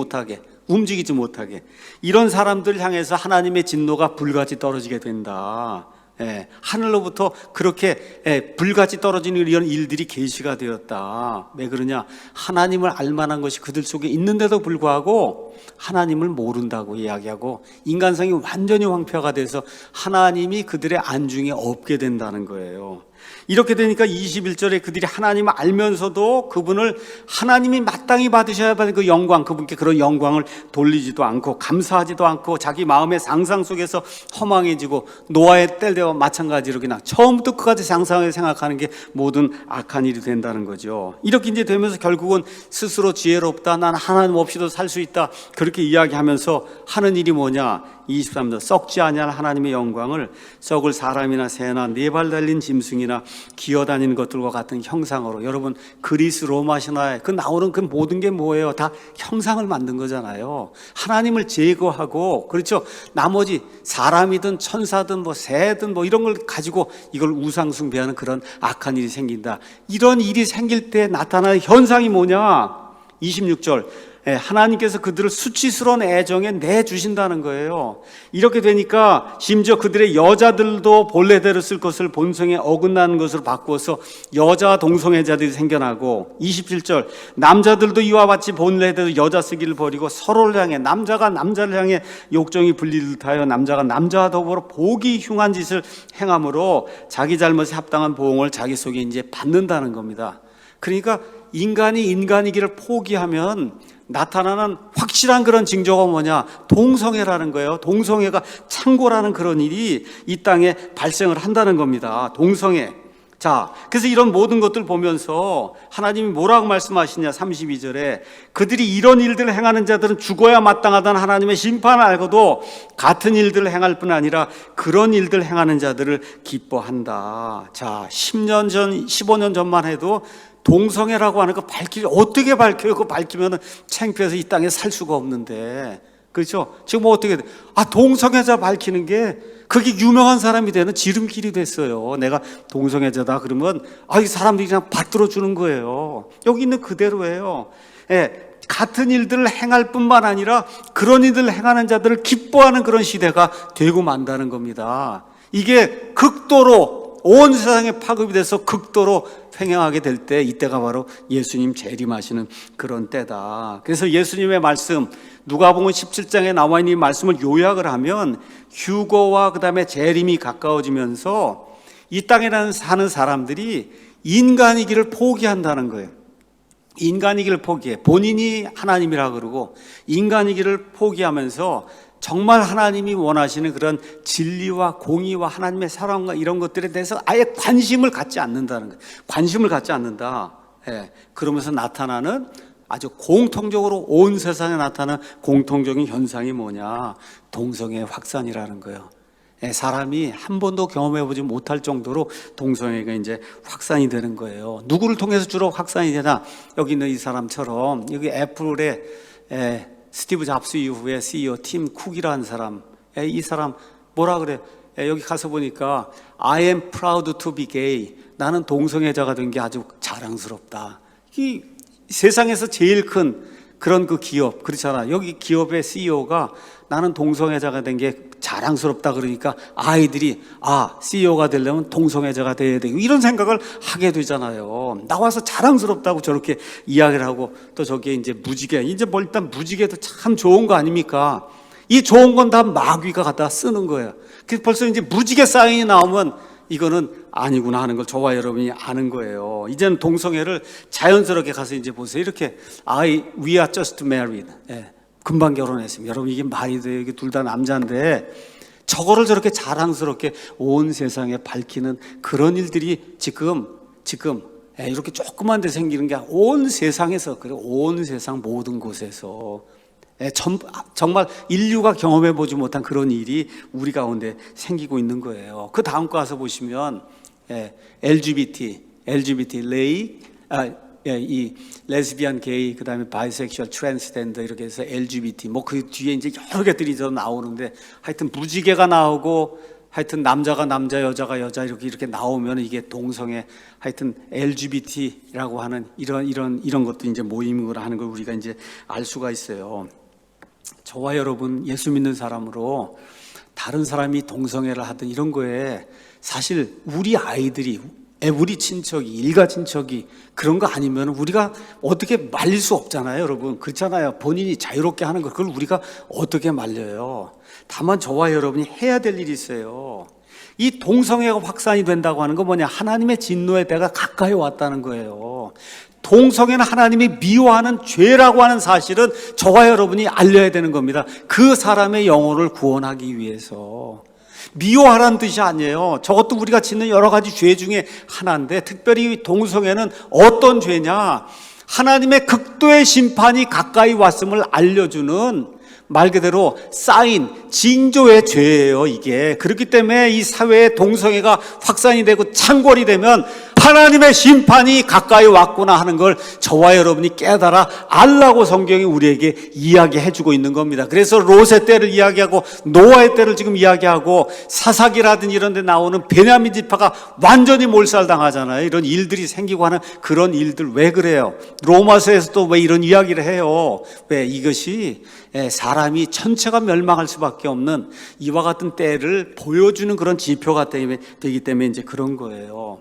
못하게. 이런 사람들 향해서 하나님의 진노가 불같이 떨어지게 된다. 하늘로부터 그렇게 불같이 떨어지는 이런 일들이 계시가 되었다. 왜 그러냐? 하나님을 알만한 것이 그들 속에 있는데도 불구하고 하나님을 모른다고 이야기하고 인간성이 완전히 황폐화가 돼서 하나님이 그들의 안중에 없게 된다는 거예요. 이렇게 되니까 21절에 그들이 하나님을 알면서도 그분을 하나님이 마땅히 받으셔야 하는 그 영광, 그분께 그런 영광을 돌리지도 않고 감사하지도 않고 자기 마음의 상상 속에서 허망해지고 노아의 때와 마찬가지로 그냥 처음부터 끝까지 상상하게 생각하는 게 모든 악한 일이 된다는 거죠. 이렇게 이제 되면서 결국은 스스로 지혜롭다, 난 하나님 없이도 살 수 있다, 그렇게 이야기하면서 하는 일이 뭐냐? 23절 썩지 아니할 하나님의 영광을 썩을 사람이나 새나 네 발 달린 짐승이나 기어다니는 것들과 같은 형상으로. 여러분 그리스 로마 신화에 그 나오는 그 모든 게 뭐예요? 다 형상을 만든 거잖아요. 하나님을 제거하고, 그렇죠, 나머지 사람이든 천사든 뭐 새든 뭐 이런 걸 가지고 이걸 우상 숭배하는 그런 악한 일이 생긴다. 이런 일이 생길 때 나타나는 현상이 뭐냐? 26절 하나님께서 그들을 수치스러운 애정에 내주신다는 거예요. 이렇게 되니까 심지어 그들의 여자들도 본래대로 쓸 것을 본성에 어긋나는 것으로 바꾸어서 여자 동성애자들이 생겨나고, 27절 남자들도 이와 같이 본래대로 여자 쓰기를 버리고 서로를 향해, 남자가 남자를 향해 욕정이 불리를 하여 남자가 남자와 더불어 보기 흉한 짓을 행함으로 자기 잘못에 합당한 보응을 자기 속에 이제 받는다는 겁니다. 그러니까 인간이 인간이기를 포기하면 나타나는 확실한 그런 징조가 뭐냐? 동성애라는 거예요. 동성애가 창고라는 그런 일이 이 땅에 발생을 한다는 겁니다. 동성애. 자, 그래서 이런 모든 것들 보면서 하나님이 뭐라고 말씀하시냐? 32절에 그들이 이런 일들을 행하는 자들은 죽어야 마땅하다는 하나님의 심판을 알고도 같은 일들을 행할 뿐 아니라 그런 일들을 행하는 자들을 기뻐한다. 자, 10년 전, 15년 전만 해도 동성애라고 하는 거 어떻게 밝혀요? 그거 밝히면 창피해서 이 땅에 살 수가 없는데, 그렇죠? 지금 뭐 어떻게 돼? 동성애자 밝히는 게 그게 유명한 사람이 되는 지름길이 됐어요. 내가 동성애자다 그러면 이 사람들이 그냥 받들어 주는 거예요. 여기 있는 그대로예요. 같은 일들을 행할 뿐만 아니라 그런 일들을 행하는 자들을 기뻐하는 그런 시대가 되고 만다는 겁니다. 이게 극도로 온 세상에 파급이 돼서 극도로 횡행하게 될 때, 이때가 바로 예수님 재림하시는 그런 때다. 그래서 예수님의 말씀, 누가복음 17장에 나와 있는 이 말씀을 요약을 하면 휴거와 그 다음에 재림이 가까워지면서 이 땅에 사는 사람들이 인간이기를 포기한다는 거예요. 인간이기를 포기해. 본인이 하나님이라 그러고 인간이기를 포기하면서 정말 하나님이 원하시는 그런 진리와 공의와 하나님의 사랑과 이런 것들에 대해서 아예 관심을 갖지 않는다는 거예요. 관심을 갖지 않는다. 그러면서 나타나는 아주 공통적으로 온 세상에 나타나는 공통적인 현상이 뭐냐? 동성애 확산이라는 거예요. 사람이 한 번도 경험해보지 못할 정도로 동성애가 이제 확산이 되는 거예요. 누구를 통해서 주로 확산이 되나? 여기 있는 이 사람처럼 여기 애플의 스티브 잡스 이후에 CEO 팀 쿡이라는 사람, 이 사람 뭐라 그래? 여기 가서 보니까 I am proud to be gay. 나는 동성애자가 된 게 아주 자랑스럽다. 이 세상에서 제일 큰 그런 그 기업, 그렇잖아. 여기 기업의 CEO가 나는 동성애자가 된 게 자랑스럽다 그러니까 아이들이 CEO가 되려면 동성애자가 돼야 되고 이런 생각을 하게 되잖아요. 나와서 자랑스럽다고 저렇게 이야기를 하고, 또 저기에 이제 무지개, 이제 뭐 일단 무지개도 참 좋은 거 아닙니까? 이 좋은 건 다 마귀가 갖다 쓰는 거예요. 그래서 벌써 이제 무지개 사인이 나오면 이거는 아니구나 하는 걸 저와 여러분이 아는 거예요. 이제는 동성애를 자연스럽게 가서 이제 보세요. 이렇게 we are just married. 금방 결혼했습니다. 여러분 이게 말이 돼요? 이게 둘 다 남자인데 저거를 저렇게 자랑스럽게 온 세상에 밝히는 그런 일들이 지금 이렇게 조그만 데 생기는 게 온 세상에서, 그리고 온 세상 모든 곳에서 정말 인류가 경험해보지 못한 그런 일이 우리 가운데 생기고 있는 거예요. 그 다음 거 가서 보시면 LGBT, 이 레즈비안, 게이, 그다음에 바이섹슈얼, 트랜스젠더 이렇게 해서 LGBT 뭐 그 뒤에 이제 여러 개들이 더 나오는데 하여튼 무지개가 나오고 하여튼 남자가 남자, 여자가 여자 이렇게 나오면 이게 동성애 하여튼 LGBT라고 하는 이런 것도 이제 모임을 하는 걸 우리가 이제 알 수가 있어요. 저와 여러분 예수 믿는 사람으로 다른 사람이 동성애를 하든 이런 거에 사실 우리 아이들이 우리 친척이 일가 친척이 그런 거 아니면 우리가 어떻게 말릴 수 없잖아요, 여러분. 그렇잖아요. 본인이 자유롭게 하는 걸 그걸 우리가 어떻게 말려요. 다만 저와 여러분이 해야 될 일이 있어요. 이 동성애가 확산이 된다고 하는 건 뭐냐? 하나님의 진노의 때가 가까이 왔다는 거예요. 동성애는 하나님이 미워하는 죄라고 하는 사실은 저와 여러분이 알려야 되는 겁니다. 그 사람의 영혼을 구원하기 위해서. 미워하라는 뜻이 아니에요. 저것도 우리가 짓는 여러 가지 죄 중에 하나인데 특별히 동성애는 어떤 죄냐? 하나님의 극도의 심판이 가까이 왔음을 알려주는 말 그대로 사인, 징조의 죄예요, 이게. 그렇기 때문에 이 사회에 동성애가 확산이 되고 창궐이 되면 하나님의 심판이 가까이 왔구나 하는 걸 저와 여러분이 깨달아 알라고 성경이 우리에게 이야기해주고 있는 겁니다. 그래서 롯의 때를 이야기하고 노아의 때를 지금 이야기하고 사사기라든지 이런 데 나오는 베냐민 지파가 완전히 몰살당하잖아요. 이런 일들이 생기고 하는 그런 일들 왜 그래요? 로마서에서도 왜 이런 이야기를 해요? 왜 이것이 사람이 전체가 멸망할 수밖에 없는 이와 같은 때를 보여주는 그런 지표가 되기 때문에 이제 그런 거예요.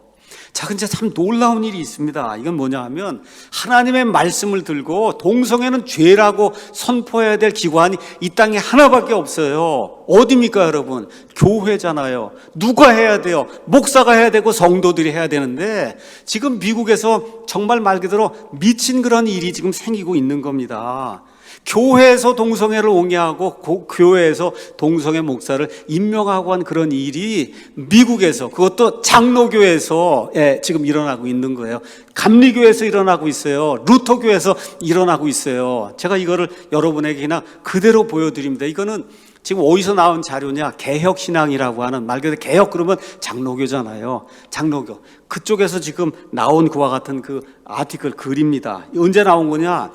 자, 근데 참 놀라운 일이 있습니다. 이건 뭐냐 하면 하나님의 말씀을 들고 동성애는 죄라고 선포해야 될 기관이 이 땅에 하나밖에 없어요. 어디입니까, 여러분? 교회잖아요. 누가 해야 돼요? 목사가 해야 되고 성도들이 해야 되는데 지금 미국에서 정말 말 그대로 미친 그런 일이 지금 생기고 있는 겁니다. 교회에서 동성애를 옹호하고 교회에서 동성애 목사를 임명하고 한 그런 일이 미국에서 그것도 장로교에서 지금 일어나고 있는 거예요. 감리교에서 일어나고 있어요. 루터교에서 일어나고 있어요. 제가 이거를 여러분에게 그냥 그대로 보여드립니다. 이거는 지금 어디서 나온 자료냐? 개혁신앙이라고 하는 말 그대로 개혁 그러면 장로교잖아요. 장로교. 그쪽에서 지금 나온 그와 같은 그 아티클 글입니다. 언제 나온 거냐?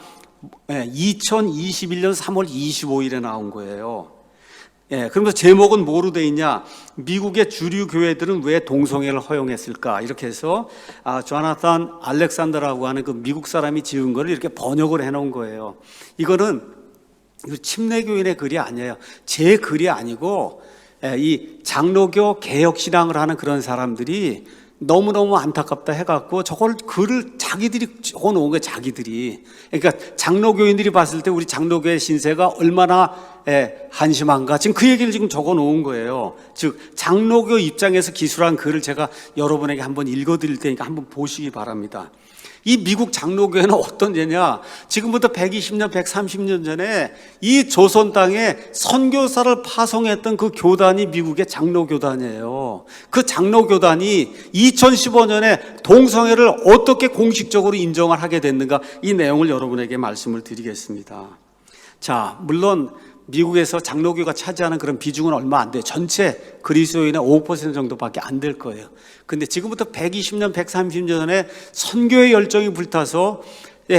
2021년 3월 25일에 나온 거예요. 그러면서 제목은 뭐로 돼 있냐? 미국의 주류 교회들은 왜 동성애를 허용했을까? 이렇게 해서 조나탄 알렉산더라고 하는 그 미국 사람이 지은 거를 이렇게 번역을 해놓은 거예요. 이거는 침례교인의 글이 아니에요. 제 글이 아니고 이 장로교 개혁신앙을 하는 그런 사람들이 너무너무 안타깝다 해갖고 저걸 글을 자기들이 적어놓은 거예요. 자기들이. 그러니까 장로교인들이 봤을 때 우리 장로교의 신세가 얼마나 한심한가 지금 그 얘기를 지금 적어놓은 거예요. 즉 장로교 입장에서 기술한 글을 제가 여러분에게 한번 읽어드릴 테니까 한번 보시기 바랍니다. 이 미국 장로교회는 어떤 죄냐? 지금부터 120년, 130년 전에 이 조선 땅에 선교사를 파송했던 그 교단이 미국의 장로교단이에요. 그 장로교단이 2015년에 동성애를 어떻게 공식적으로 인정을 하게 됐는가? 이 내용을 여러분에게 말씀을 드리겠습니다. 자, 물론 미국에서 장로교가 차지하는 그런 비중은 얼마 안 돼요. 전체 그리스도인의 5% 정도밖에 안 될 거예요. 근데 지금부터 120년, 130년 전에 선교의 열정이 불타서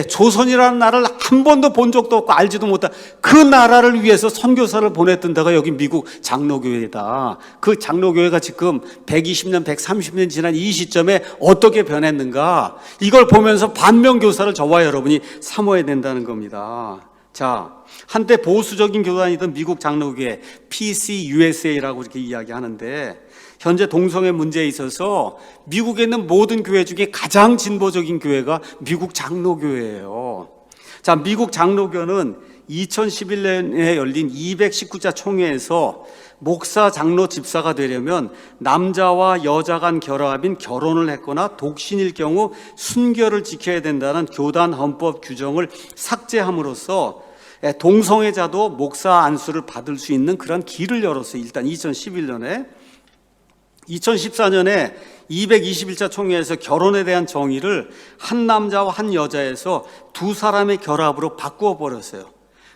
조선이라는 나라를 한 번도 본 적도 없고 알지도 못한 그 나라를 위해서 선교사를 보냈던 데가 여기 미국 장로교회다. 그 장로교회가 지금 120년, 130년 지난 이 시점에 어떻게 변했는가? 이걸 보면서 반면교사를 저와 여러분이 삼어야 된다는 겁니다. 자, 한때 보수적인 교단이던 미국 장로교회 PCUSA라고 이렇게 이야기하는데 현재 동성애 문제에 있어서 미국에 있는 모든 교회 중에 가장 진보적인 교회가 미국 장로교회예요. 자, 미국 장로교는 2011년에 열린 219자 총회에서 목사, 장로, 집사가 되려면 남자와 여자 간 결합인 결혼을 했거나 독신일 경우 순결을 지켜야 된다는 교단 헌법 규정을 삭제함으로써 동성애자도 목사 안수를 받을 수 있는 그런 길을 열었어요. 일단 2011년에 2014년에 221차 총회에서 결혼에 대한 정의를 한 남자와 한 여자에서 두 사람의 결합으로 바꾸어 버렸어요.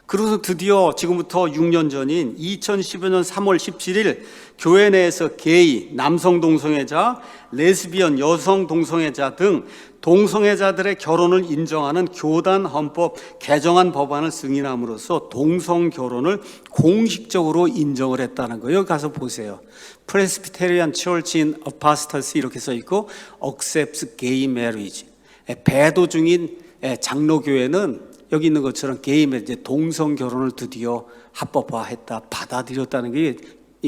그래서 드디어 지금부터 6년 전인 2015년 3월 17일 교회 내에서 게이, 남성 동성애자, 레즈비언, 여성 동성애자 등 동성애자들의 결혼을 인정하는 교단 헌법 개정안 법안을 승인함으로써 동성 결혼을 공식적으로 인정을 했다는 거예요. 여기 가서 보세요. Presbyterian Church in Apostasy 이렇게 써 있고 accepts gay marriage. 배도 중인 장로교회는 여기 있는 것처럼 게이 매리지, 동성 결혼을 드디어 합법화했다, 받아들였다는 게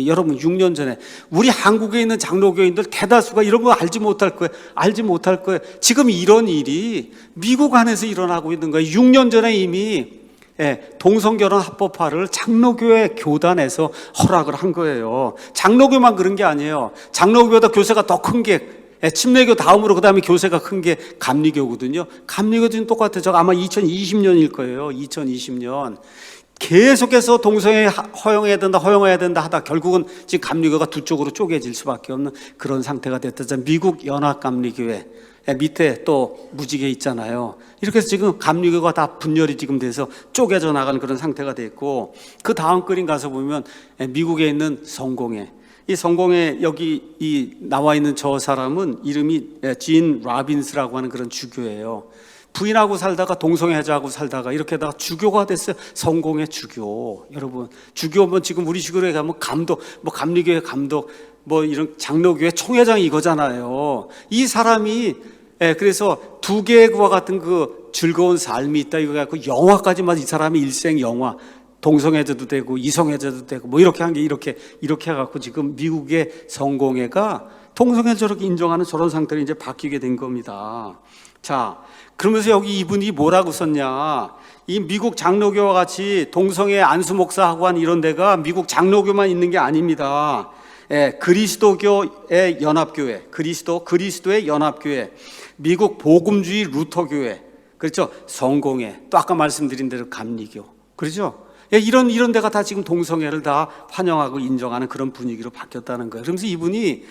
여러분 6년 전에 우리 한국에 있는 장로교인들 대다수가 이런 거 알지 못할 거예요. 지금 이런 일이 미국 안에서 일어나고 있는 거예요. 6년 전에 이미 동성결혼 합법화를 장로교회 교단에서 허락을 한 거예요. 장로교만 그런 게 아니에요. 장로교보다 교세가 더 큰 게 침례교 다음으로 그 다음에 교세가 큰 게 감리교거든요. 감리교도 똑같아요. 저 아마 2020년일 거예요. 2020년. 계속해서 동성애 허용해야 된다 하다 결국은 지금 감리교가 두 쪽으로 쪼개질 수밖에 없는 그런 상태가 됐다. 미국 연합감리교회 밑에 또 무지개 있잖아요. 이렇게 해서 지금 감리교가 다 분열이 지금 돼서 쪼개져 나가는 그런 상태가 됐고, 그 다음 그림 가서 보면 미국에 있는 성공회, 이 성공회 여기 이 나와 있는 저 사람은 이름이 진 라빈스라고 하는 그런 주교예요. 부인하고 살다가 동성애자하고 살다가 이렇게 하다가 주교가 됐어요. 성공회 주교. 여러분, 주교면 지금 우리 주교에 가면 감독, 뭐 감리교회 감독, 뭐 이런 장로교회 총회장이 이거잖아요. 이 사람이 그래서 두 개의 그와 같은 그 즐거운 삶이 있다 이거 갖고 영화까지만 이 사람이 일생 영화, 동성애자도 되고 이성애자도 되고 뭐 이렇게 한 게 이렇게 해갖고 지금 미국의 성공회가 동성애 저렇게 인정하는 저런 상태로 이제 바뀌게 된 겁니다. 자, 그러면서 여기 이분이 뭐라고 썼냐? 이 미국 장로교와 같이 동성애 안수 목사하고 한 이런 데가 미국 장로교만 있는 게 아닙니다. 그리스도교의 연합교회, 그리스도의 연합교회, 미국 복음주의 루터교회, 그렇죠? 성공회, 또 아까 말씀드린 대로 감리교, 그렇죠? 이런 데가 다 지금 동성애를 다 환영하고 인정하는 그런 분위기로 바뀌었다는 거예요. 그러면서 이분이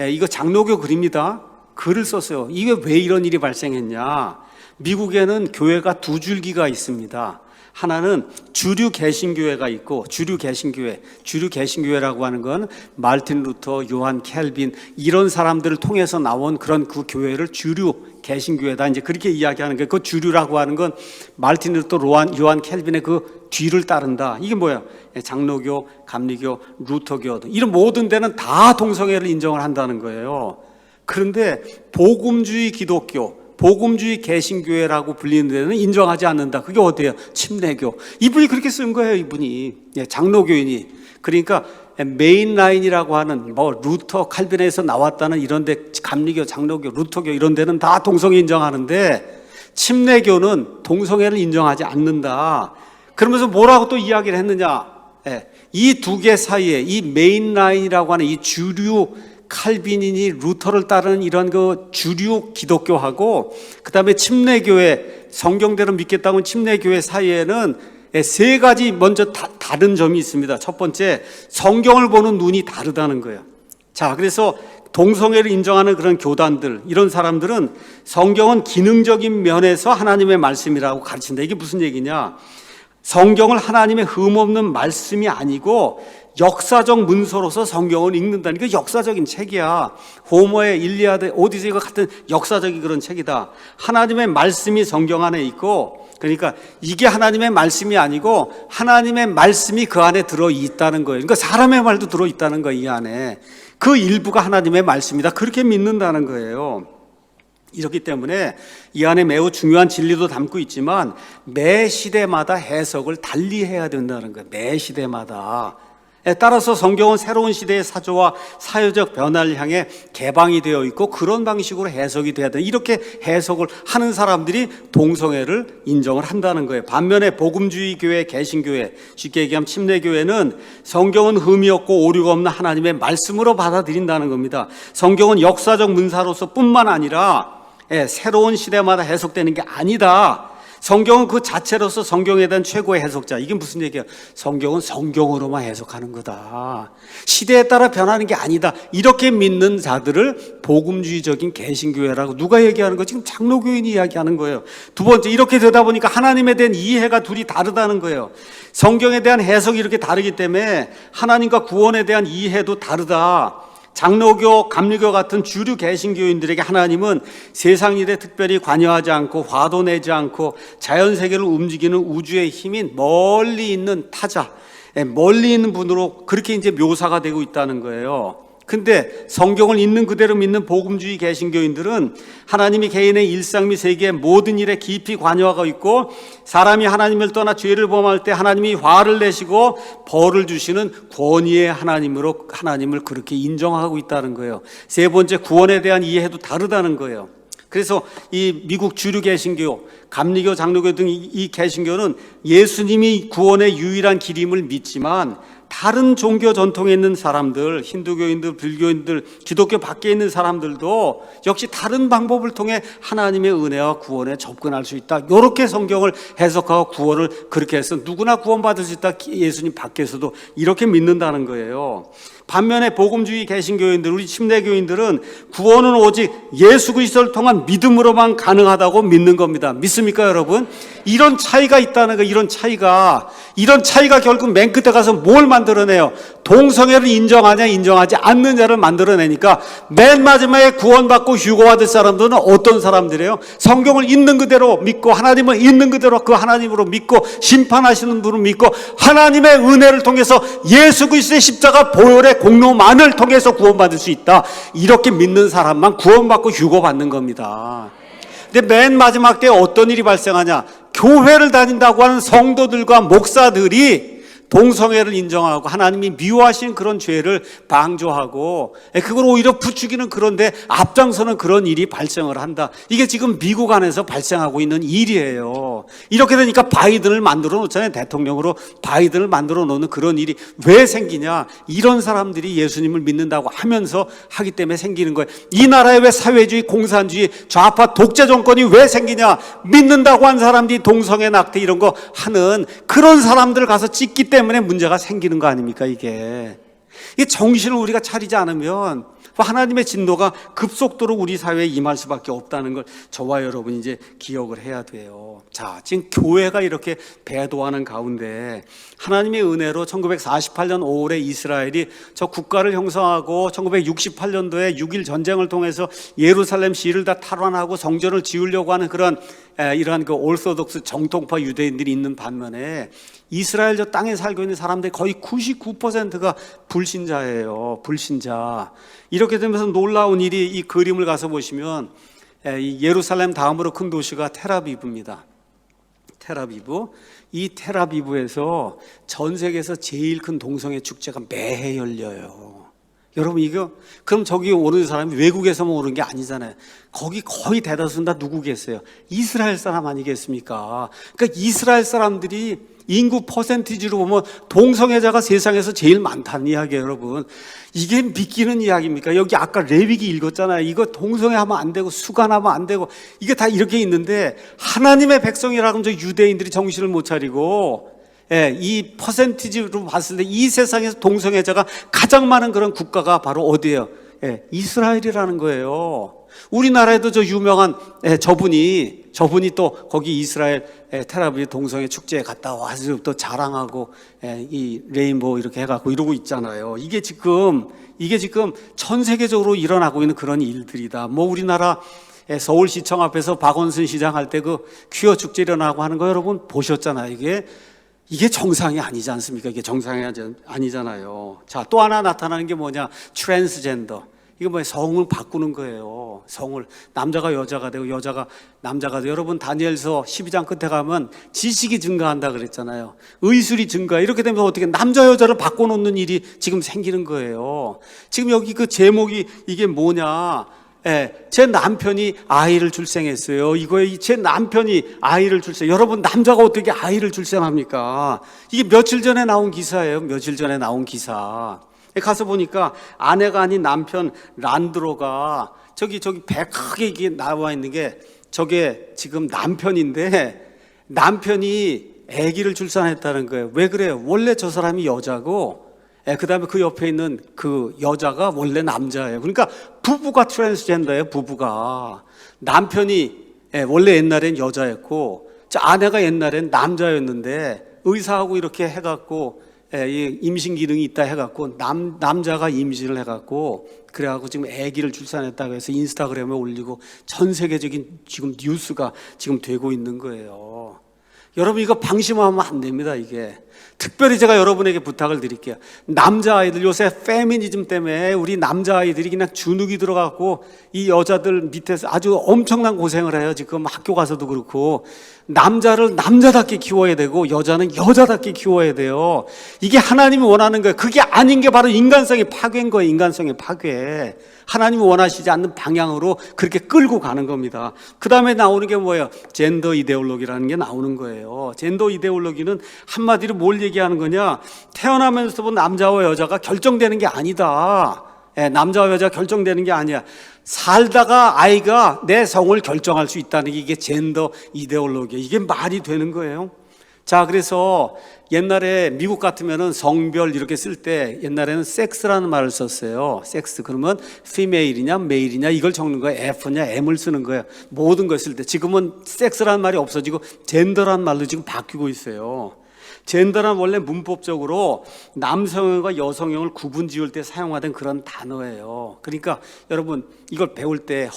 이거 장로교 글입니다. 글을 썼어요. 이게 왜 이런 일이 발생했냐? 미국에는 교회가 두 줄기가 있습니다. 하나는 주류 개신교회가 있고, 주류 개신교회라고 하는 건 말틴 루터, 요한 켈빈 이런 사람들을 통해서 나온 그런 그 교회를 주류 개신교회다 이제 그렇게 이야기하는 거예요. 그 주류라고 하는 건 말틴 루터, 요한 켈빈의 그 뒤를 따른다. 이게 뭐야? 장로교, 감리교, 루터교 이런 모든 데는 다 동성애를 인정을 한다는 거예요. 그런데 복음주의 기독교, 복음주의 개신교회라고 불리는 데는 인정하지 않는다. 그게 어때요? 침례교. 이분이 그렇게 쓴 거예요. 이분이 장로교인이. 그러니까 메인라인이라고 하는 뭐 루터, 칼빈에서 나왔다는 이런 데 감리교, 장로교, 루터교 이런 데는 다 동성애 인정하는데 침례교는 동성애를 인정하지 않는다. 그러면서 뭐라고 또 이야기를 했느냐? 이 두 개 사이에 이 메인라인이라고 하는 이 주류 칼빈이니 루터를 따르는 이런 그 주류 기독교하고 그다음에 침례교회, 성경대로 믿겠다고 침례교회 사이에는 세 가지 먼저 다른 점이 있습니다. 첫 번째, 성경을 보는 눈이 다르다는 거예요. 자, 그래서 동성애를 인정하는 그런 교단들, 이런 사람들은 성경은 기능적인 면에서 하나님의 말씀이라고 가르친다. 이게 무슨 얘기냐? 성경을 하나님의 흠없는 말씀이 아니고 역사적 문서로서 성경을 읽는다는 게 역사적인 책이야. 호머의 일리아드, 오디세이와 같은 역사적인 그런 책이다. 하나님의 말씀이 성경 안에 있고, 그러니까 이게 하나님의 말씀이 아니고 하나님의 말씀이 그 안에 들어있다는 거예요. 그러니까 사람의 말도 들어있다는 거예요. 이 안에 그 일부가 하나님의 말씀이다. 그렇게 믿는다는 거예요. 이렇기 때문에 이 안에 매우 중요한 진리도 담고 있지만 매 시대마다 해석을 달리 해야 된다는 거예요. 매 시대마다. 따라서 성경은 새로운 시대의 사조와 사회적 변화를 향해 개방이 되어 있고 그런 방식으로 해석이 돼야 돼. 이렇게 해석을 하는 사람들이 동성애를 인정을 한다는 거예요. 반면에 복음주의 교회, 개신교회, 쉽게 얘기하면 침례교회는 성경은 흠이 없고 오류가 없는 하나님의 말씀으로 받아들인다는 겁니다. 성경은 역사적 문사로서 뿐만 아니라 새로운 시대마다 해석되는 게 아니다. 성경은 그 자체로서 성경에 대한 최고의 해석자. 이게 무슨 얘기야? 성경은 성경으로만 해석하는 거다. 시대에 따라 변하는 게 아니다. 이렇게 믿는 자들을 복음주의적인 개신교회라고 누가 얘기하는 거? 지금 장로교인이 이야기하는 거예요. 두 번째, 이렇게 되다 보니까 하나님에 대한 이해가 둘이 다르다는 거예요. 성경에 대한 해석이 이렇게 다르기 때문에 하나님과 구원에 대한 이해도 다르다. 장로교, 감리교 같은 주류 개신교인들에게 하나님은 세상 일에 특별히 관여하지 않고 화도 내지 않고 자연세계를 움직이는 우주의 힘인 멀리 있는 타자, 멀리 있는 분으로 그렇게 이제 묘사가 되고 있다는 거예요. 근데 성경을 있는 그대로 믿는 복음주의 개신교인들은 하나님이 개인의 일상 및 세계의 모든 일에 깊이 관여하고 있고, 사람이 하나님을 떠나 죄를 범할 때 하나님이 화를 내시고 벌을 주시는 권위의 하나님으로 하나님을 그렇게 인정하고 있다는 거예요. 세 번째, 구원에 대한 이해도 다르다는 거예요. 그래서 이 미국 주류 개신교, 감리교, 장로교 등 이 개신교는 예수님이 구원의 유일한 길임을 믿지만 다른 종교 전통에 있는 사람들, 힌두교인들, 불교인들, 기독교 밖에 있는 사람들도 역시 다른 방법을 통해 하나님의 은혜와 구원에 접근할 수 있다. 이렇게 성경을 해석하고 구원을 그렇게 해서 누구나 구원받을 수 있다. 예수님 밖에서도 이렇게 믿는다는 거예요. 반면에 복음주의 개신교인들, 우리 침례교인들은 구원은 오직 예수 그리스도를 통한 믿음으로만 가능하다고 믿는 겁니다. 믿습니까, 여러분? 이런 차이가 있다는 거예요. 이런 차이가 결국 맨 끝에 가서 뭘 만들어내요? 동성애를 인정하냐 인정하지 않는 자를 만들어내니까 맨 마지막에 구원받고 휴거받을 사람들은 어떤 사람들이에요? 성경을 있는 그대로 믿고 하나님을 있는 그대로 그 하나님으로 믿고 심판하시는 분을 믿고 하나님의 은혜를 통해서 예수 그리스도의 십자가 보혈의 공로만을 통해서 구원받을 수 있다. 이렇게 믿는 사람만 구원받고 휴거받는 겁니다. 근데 맨 마지막 때에 어떤 일이 발생하냐? 교회를 다닌다고 하는 성도들과 목사들이 동성애를 인정하고 하나님이 미워하신 그런 죄를 방조하고 그걸 오히려 부추기는, 그런데 앞장서는 그런 일이 발생을 한다. 이게 지금 미국 안에서 발생하고 있는 일이에요. 이렇게 되니까 바이든을 만들어 놓잖아요. 대통령으로 바이든을 만들어 놓는 그런 일이 왜 생기냐? 이런 사람들이 예수님을 믿는다고 하면서 하기 때문에 생기는 거예요. 이 나라에 왜 사회주의, 공산주의, 좌파 독재 정권이 왜 생기냐? 믿는다고 한 사람들이 동성애, 낙태 이런 거 하는 그런 사람들 가서 찍기 때문에 문제가 생기는 거 아닙니까? 이게 정신을 우리가 차리지 않으면 하나님의 진노가 급속도로 우리 사회에 임할 수밖에 없다는 걸 저와 여러분이 이제 기억을 해야 돼요. 자, 지금 교회가 이렇게 배도하는 가운데 하나님의 은혜로 1948년 5월에 이스라엘이 저 국가를 형성하고 1968년도에 6.1 전쟁을 통해서 예루살렘 시를 다 탈환하고 성전을 지으려고 하는 그런 이러한 그 올소독스 정통파 유대인들이 있는 반면에 이스라엘 저 땅에 살고 있는 사람들 거의 99%가 불신자예요. 불신자. 이렇게 되면서 놀라운 일이, 이 그림을 가서 보시면 이 예루살렘 다음으로 큰 도시가 텔아비브입니다. 텔아비브. 이 텔아비브에서 전 세계에서 제일 큰 동성애 축제가 매해 열려요. 여러분, 이거 그럼 저기 오는 사람이 외국에서만 오는 게 아니잖아요. 거기 거의 대다수는 다 누구 계세요? 이스라엘 사람 아니겠습니까? 그러니까 이스라엘 사람들이 인구 퍼센티지로 보면 동성애자가 세상에서 제일 많다는 이야기예요, 여러분. 이게 믿기는 이야기입니까? 여기 아까 레위기 읽었잖아요. 이거 동성애하면 안 되고 수간하면 안 되고 이게 다 이렇게 있는데 하나님의 백성이라고 하면 저 유대인들이 정신을 못 차리고 이 퍼센티지로 봤을 때 이 세상에서 동성애자가 가장 많은 그런 국가가 바로 어디예요? 이스라엘이라는 거예요. 우리나라에도 저 유명한 저분이 또 거기 이스라엘 텔아비브 동성애 축제에 갔다 와서 또 자랑하고 이 레인보우 이렇게 해갖고 이러고 있잖아요. 이게 지금 전 세계적으로 일어나고 있는 그런 일들이다. 뭐 우리나라 서울시청 앞에서 박원순 시장 할 때 그 퀴어 축제 일어나고 하는 거 여러분 보셨잖아요. 이게 정상이 아니지 않습니까? 이게 정상이 아니잖아요. 자, 또 하나 나타나는 게 뭐냐? 트랜스젠더. 이거 뭐예요? 성을 바꾸는 거예요. 성을. 남자가 여자가 되고 여자가 남자가 되고. 여러분 다니엘서 12장 끝에 가면 지식이 증가한다 그랬잖아요. 의술이 증가. 이렇게 되면 어떻게 남자 여자를 바꿔놓는 일이 지금 생기는 거예요. 지금 여기 그 제목이 이게 뭐냐? 제 남편이 아이를 출생했어요. 이거에 제 남편이 아이를 출생. 여러분 남자가 어떻게 아이를 출생합니까? 이게 며칠 전에 나온 기사예요. 며칠 전에 나온 기사. 가서 보니까 아내가 아닌 남편 란드로가 저기 배 크게 이게 나와 있는 게 저게 지금 남편인데 남편이 아기를 출산했다는 거예요. 왜 그래요? 원래 저 사람이 여자고, 그 다음에 그 옆에 있는 그 여자가 원래 남자예요. 그러니까 부부가 트랜스젠더예요, 부부가. 남편이 원래 옛날엔 여자였고, 아내가 옛날엔 남자였는데, 의사하고 이렇게 해갖고, 임신 기능이 있다 해갖고, 남자가 임신을 해갖고, 그래갖고 지금 아기를 출산했다고 해서 인스타그램에 올리고 전 세계적인 지금 뉴스가 지금 되고 있는 거예요. 여러분 이거 방심하면 안 됩니다. 이게 특별히 제가 여러분에게 부탁을 드릴게요. 남자아이들 요새 페미니즘 때문에 우리 남자아이들이 그냥 주눅이 들어가고 이 여자들 밑에서 아주 엄청난 고생을 해요. 지금 학교 가서도 그렇고 남자를 남자답게 키워야 되고 여자는 여자답게 키워야 돼요. 이게 하나님이 원하는 거예요. 그게 아닌 게 바로 인간성의 파괴인 거예요. 인간성의 파괴. 하나님이 원하시지 않는 방향으로 그렇게 끌고 가는 겁니다. 그 다음에 나오는 게 뭐예요? 젠더 이데올로기라는 게 나오는 거예요. 젠더 이데올로기는 한마디로 뭘 얘기하는 거냐? 태어나면서부터 남자와 여자가 결정되는 게 아니다. 남자와 여자가 결정되는 게 아니야. 살다가 아이가 내 성을 결정할 수 있다는 게 이게 젠더 이데올로기예요. 이게 말이 되는 거예요. 자, 그래서 옛날에 미국 같으면은 성별 이렇게 쓸 때 옛날에는 섹스라는 말을 썼어요. 섹스 그러면 female이냐 male이냐 이걸 적는 거예요. F냐 M을 쓰는 거예요. 모든 걸 쓸 때. 지금은 섹스라는 말이 없어지고 젠더라는 말로 지금 바뀌고 있어요. 젠더는 원래 문법적으로 남성형과 여성형을 구분 지을 때 사용하던 그런 단어예요. 그러니까 여러분 이걸 배울 때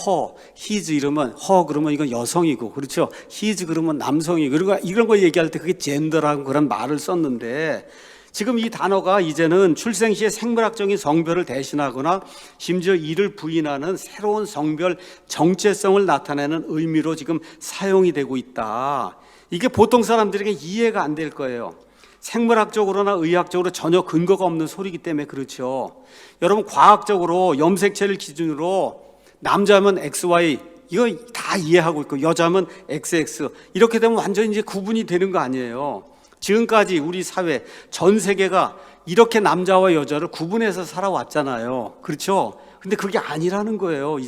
his 이러면 그러면 이건 여성이고 그렇죠. his 그러면 남성이고 그리고 이런 거 얘기할 때 그게 젠더라는 그런 말을 썼는데 지금 이 단어가 이제는 출생 시에 생물학적인 성별을 대신하거나 심지어 이를 부인하는 새로운 성별 정체성을 나타내는 의미로 지금 사용이 되고 있다. 이게 보통 사람들에게 이해가 안 될 거예요. 생물학적으로나 의학적으로 전혀 근거가 없는 소리이기 때문에 그렇죠. 여러분 과학적으로 염색체를 기준으로 남자면 XY 이거 다 이해하고 있고 여자면 XX 이렇게 되면 완전히 이제 구분이 되는 거 아니에요. 지금까지 우리 사회 전 세계가 이렇게 남자와 여자를 구분해서 살아왔잖아요. 그렇죠? 근데 그게 아니라는 거예요.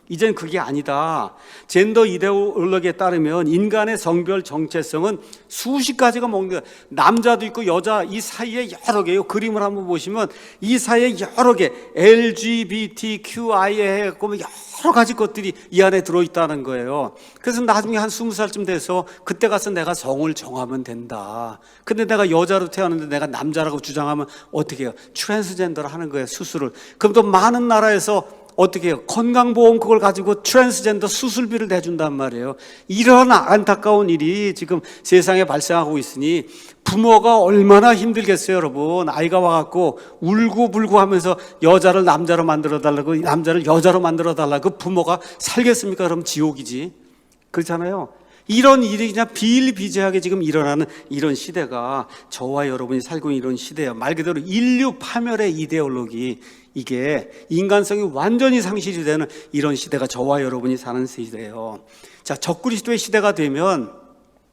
이젠 그게 아니다. 젠더 이데올로기에 따르면 인간의 성별 정체성은 수십 가지가 먹는 거예요. 남자도 있고 여자 이 사이에 여러 개요. 그림을 한번 보시면 이 사이에 여러 개 LGBTQIA 해갖고 여러 가지 것들이 이 안에 들어있다는 거예요. 그래서 나중에 한 20살쯤 돼서 그때 가서 내가 성을 정하면 된다. 근데 내가 여자로 태어났는데 내가 남자라고 주장하면 어떻게 해요? 트랜스젠더를 하는 거예요. 수술을. 그럼 또 많은 나라에서 어떻게 해요? 건강보험 그걸 가지고 트랜스젠더 수술비를 내준단 말이에요. 이런 안타까운 일이 지금 세상에 발생하고 있으니 부모가 얼마나 힘들겠어요, 여러분. 아이가 와갖고 울고불고 하면서 여자를 남자로 만들어달라고 남자를 여자로 만들어달라고 그 부모가 살겠습니까? 그럼 지옥이지. 그렇잖아요. 이런 일이 그냥 비일비재하게 지금 일어나는 이런 시대가 저와 여러분이 살고 있는 이런 시대예요. 말 그대로 인류 파멸의 이데올로기 이게 인간성이 완전히 상실이 되는 이런 시대가 저와 여러분이 사는 시대예요. 자, 적그리스도의 시대가 되면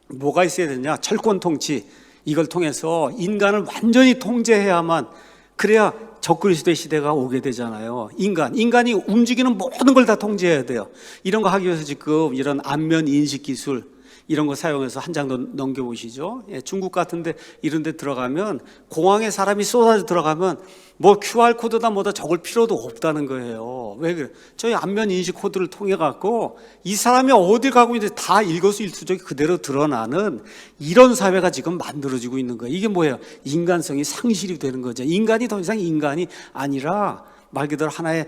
뭐가 있어야 되냐? 철권 통치 이걸 통해서 인간을 완전히 통제해야만 그래야 적그리스도의 시대가 오게 되잖아요. 인간이 움직이는 모든 걸 다 통제해야 돼요. 이런 거 하기 위해서 지금 이런 안면 인식 기술 이런 거 사용해서 한 장 더 넘겨보시죠. 중국 같은데 이런 데 들어가면 공항에 사람이 쏟아져 들어가면 뭐 QR코드다 뭐다 적을 필요도 없다는 거예요. 왜 그래? 저희 안면 인식 코드를 통해 갖고 이 사람이 어딜 가고 있는지 다 일거수일투족이 그대로 드러나는 이런 사회가 지금 만들어지고 있는 거예요. 이게 뭐예요? 인간성이 상실이 되는 거죠. 인간이 더 이상 인간이 아니라 말 그대로 하나의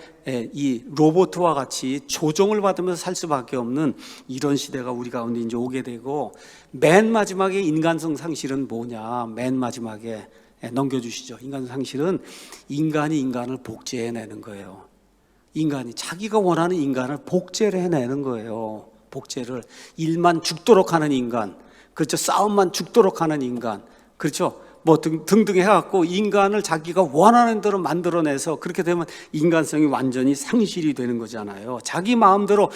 이 로봇과 같이 조종을 받으면서 살 수밖에 없는 이런 시대가 우리 가운데 이제 오게 되고 맨 마지막에 인간성 상실은 뭐냐? 맨 마지막에 넘겨주시죠. 인간 상실은 인간이 인간을 복제해내는 거예요. 인간이 자기가 원하는 인간을 복제를 해내는 거예요. 복제를 일만 죽도록 하는 인간, 그렇죠? 싸움만 죽도록 하는 인간, 그렇죠? 뭐 등등 해갖고 인간을 자기가 원하는 대로 만들어내서 그렇게 되면 인간성이 완전히 상실이 되는 거잖아요. 자기 마음대로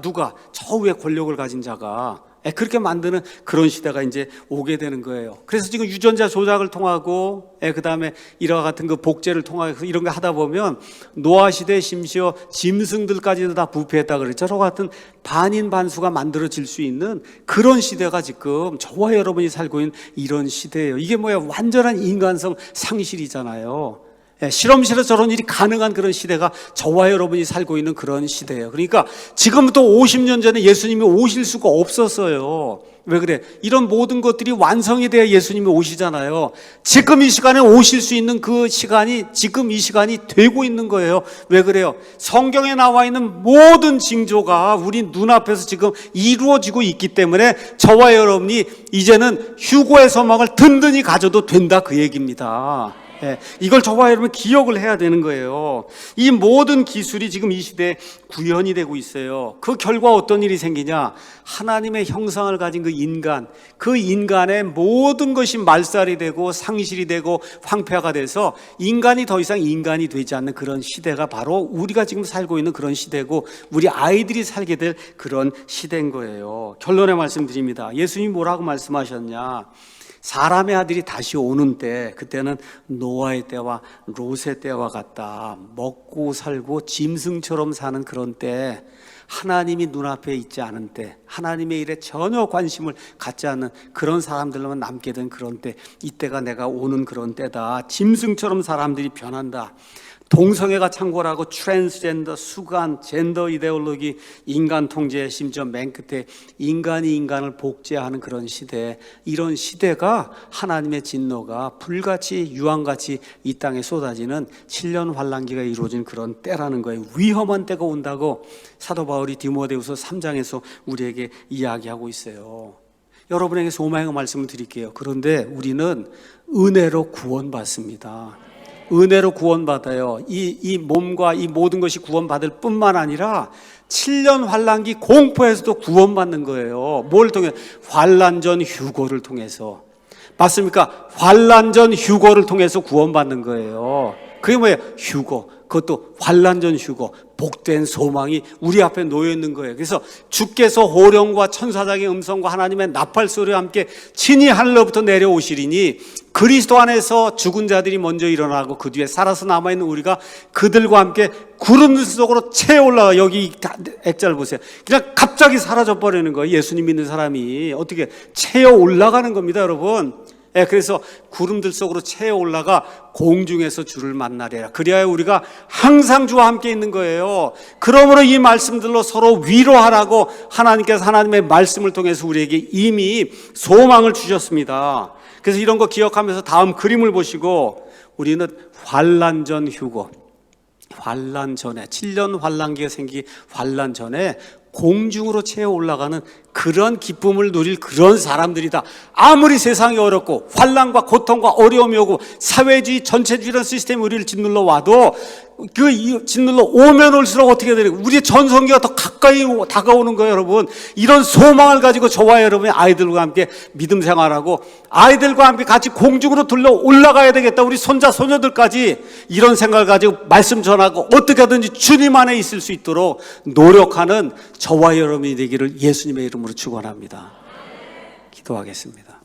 누가 저 위에 권력을 가진 자가 그렇게 만드는 그런 시대가 이제 오게 되는 거예요. 그래서 지금 유전자 조작을 통하고 그다음에 이와 같은 그 복제를 통해서 이런 거 하다 보면 노아 시대 심지어 짐승들까지도 다 부패했다 그랬죠. 저 같은 반인 반수가 만들어질 수 있는 그런 시대가 지금 저와 여러분이 살고 있는 이런 시대예요. 이게 뭐야? 완전한 인간성 상실이잖아요. 실험실에서 저런 일이 가능한 그런 시대가 저와 여러분이 살고 있는 그런 시대예요. 그러니까 지금부터 50년 전에 예수님이 오실 수가 없었어요. 왜 그래? 이런 모든 것들이 완성이 돼야 예수님이 오시잖아요. 지금 이 시간에 오실 수 있는 그 시간이 지금 이 시간이 되고 있는 거예요. 왜 그래요? 성경에 나와 있는 모든 징조가 우리 눈앞에서 지금 이루어지고 있기 때문에 저와 여러분이 이제는 휴거의 소망을 든든히 가져도 된다, 그 얘기입니다. 이걸 저와 여러분 기억을 해야 되는 거예요. 이 모든 기술이 지금 이 시대에 구현이 되고 있어요. 그 결과 어떤 일이 생기냐? 하나님의 형상을 가진 그 인간의 모든 것이 말살이 되고 상실이 되고 황폐화가 돼서 인간이 더 이상 인간이 되지 않는 그런 시대가 바로 우리가 지금 살고 있는 그런 시대고 우리 아이들이 살게 될 그런 시대인 거예요. 결론의 말씀드립니다. 예수님이 뭐라고 말씀하셨냐? 사람의 아들이 다시 오는 때, 그때는 노아의 때와 롯의 때와 같다. 먹고 살고 짐승처럼 사는 그런 때, 하나님이 눈앞에 있지 않은 때, 하나님의 일에 전혀 관심을 갖지 않는 그런 사람들만 남게 된 그런 때, 이때가 내가 오는 그런 때다. 짐승처럼 사람들이 변한다. 동성애가 창궐하고 트랜스젠더, 수간, 젠더 이데올로기, 인간 통제, 심지어 맨 끝에 인간이 인간을 복제하는 그런 시대, 이런 시대가 하나님의 진노가 불같이 유황같이 이 땅에 쏟아지는 7년 환란기가 이루어진 그런 때라는 거예요. 위험한 때가 온다고 사도 바울이 디모데후서 3장에서 우리에게 이야기하고 있어요. 여러분에게 소망의 말씀을 드릴게요. 그런데 우리는 은혜로 구원받습니다. 은혜로 구원받아요. 이 몸과 이 모든 것이 구원받을 뿐만 아니라 7년 환란기 공포에서도 구원받는 거예요. 뭘 통해? 환란전 휴거를 통해서. 맞습니까? 환란전 휴거를 통해서 구원받는 거예요. 그게 뭐예요? 휴거. 그것도 환란전 휴거, 복된 소망이 우리 앞에 놓여 있는 거예요. 그래서 주께서 호령과 천사장의 음성과 하나님의 나팔 소리와 함께 친히 하늘로부터 내려오시리니 그리스도 안에서 죽은 자들이 먼저 일어나고 그 뒤에 살아서 남아있는 우리가 그들과 함께 구름 속으로 채 올라가. 여기 액자를 보세요. 그냥 갑자기 사라져 버리는 거예요. 예수님 믿는 사람이 어떻게 채어 올라가는 겁니다, 여러분. 그래서 구름들 속으로 채어 올라가 공중에서 주를 만나리라. 그래야 우리가 항상 주와 함께 있는 거예요. 그러므로 이 말씀들로 서로 위로하라고 하나님께서 하나님의 말씀을 통해서 우리에게 이미 소망을 주셨습니다. 그래서 이런 거 기억하면서 다음 그림을 보시고 우리는 환란 휴거, 환란 전에 7년 환란기가 생기기 환란 전에 공중으로 채어 올라가는 그런 기쁨을 누릴 그런 사람들이다. 아무리 세상이 어렵고 환난과 고통과 어려움이 오고 사회주의 전체주의라는 시스템이 우리를 짓눌러 와도 그 짓눌러 오면 올수록 어떻게 되는 거예요? 우리의 전성기가 더 가까이 다가오는 거예요, 여러분. 이런 소망을 가지고 저와 여러분의 아이들과 함께 믿음 생활하고 아이들과 함께 같이 공중으로 들러 올라가야 되겠다. 우리 손자 소녀들까지 이런 생각을 가지고 말씀 전하고 어떻게든지 주님 안에 있을 수 있도록 노력하는 저와 여러분이 되기를 예수님의 이름으로 축원합니다. 기도하겠습니다.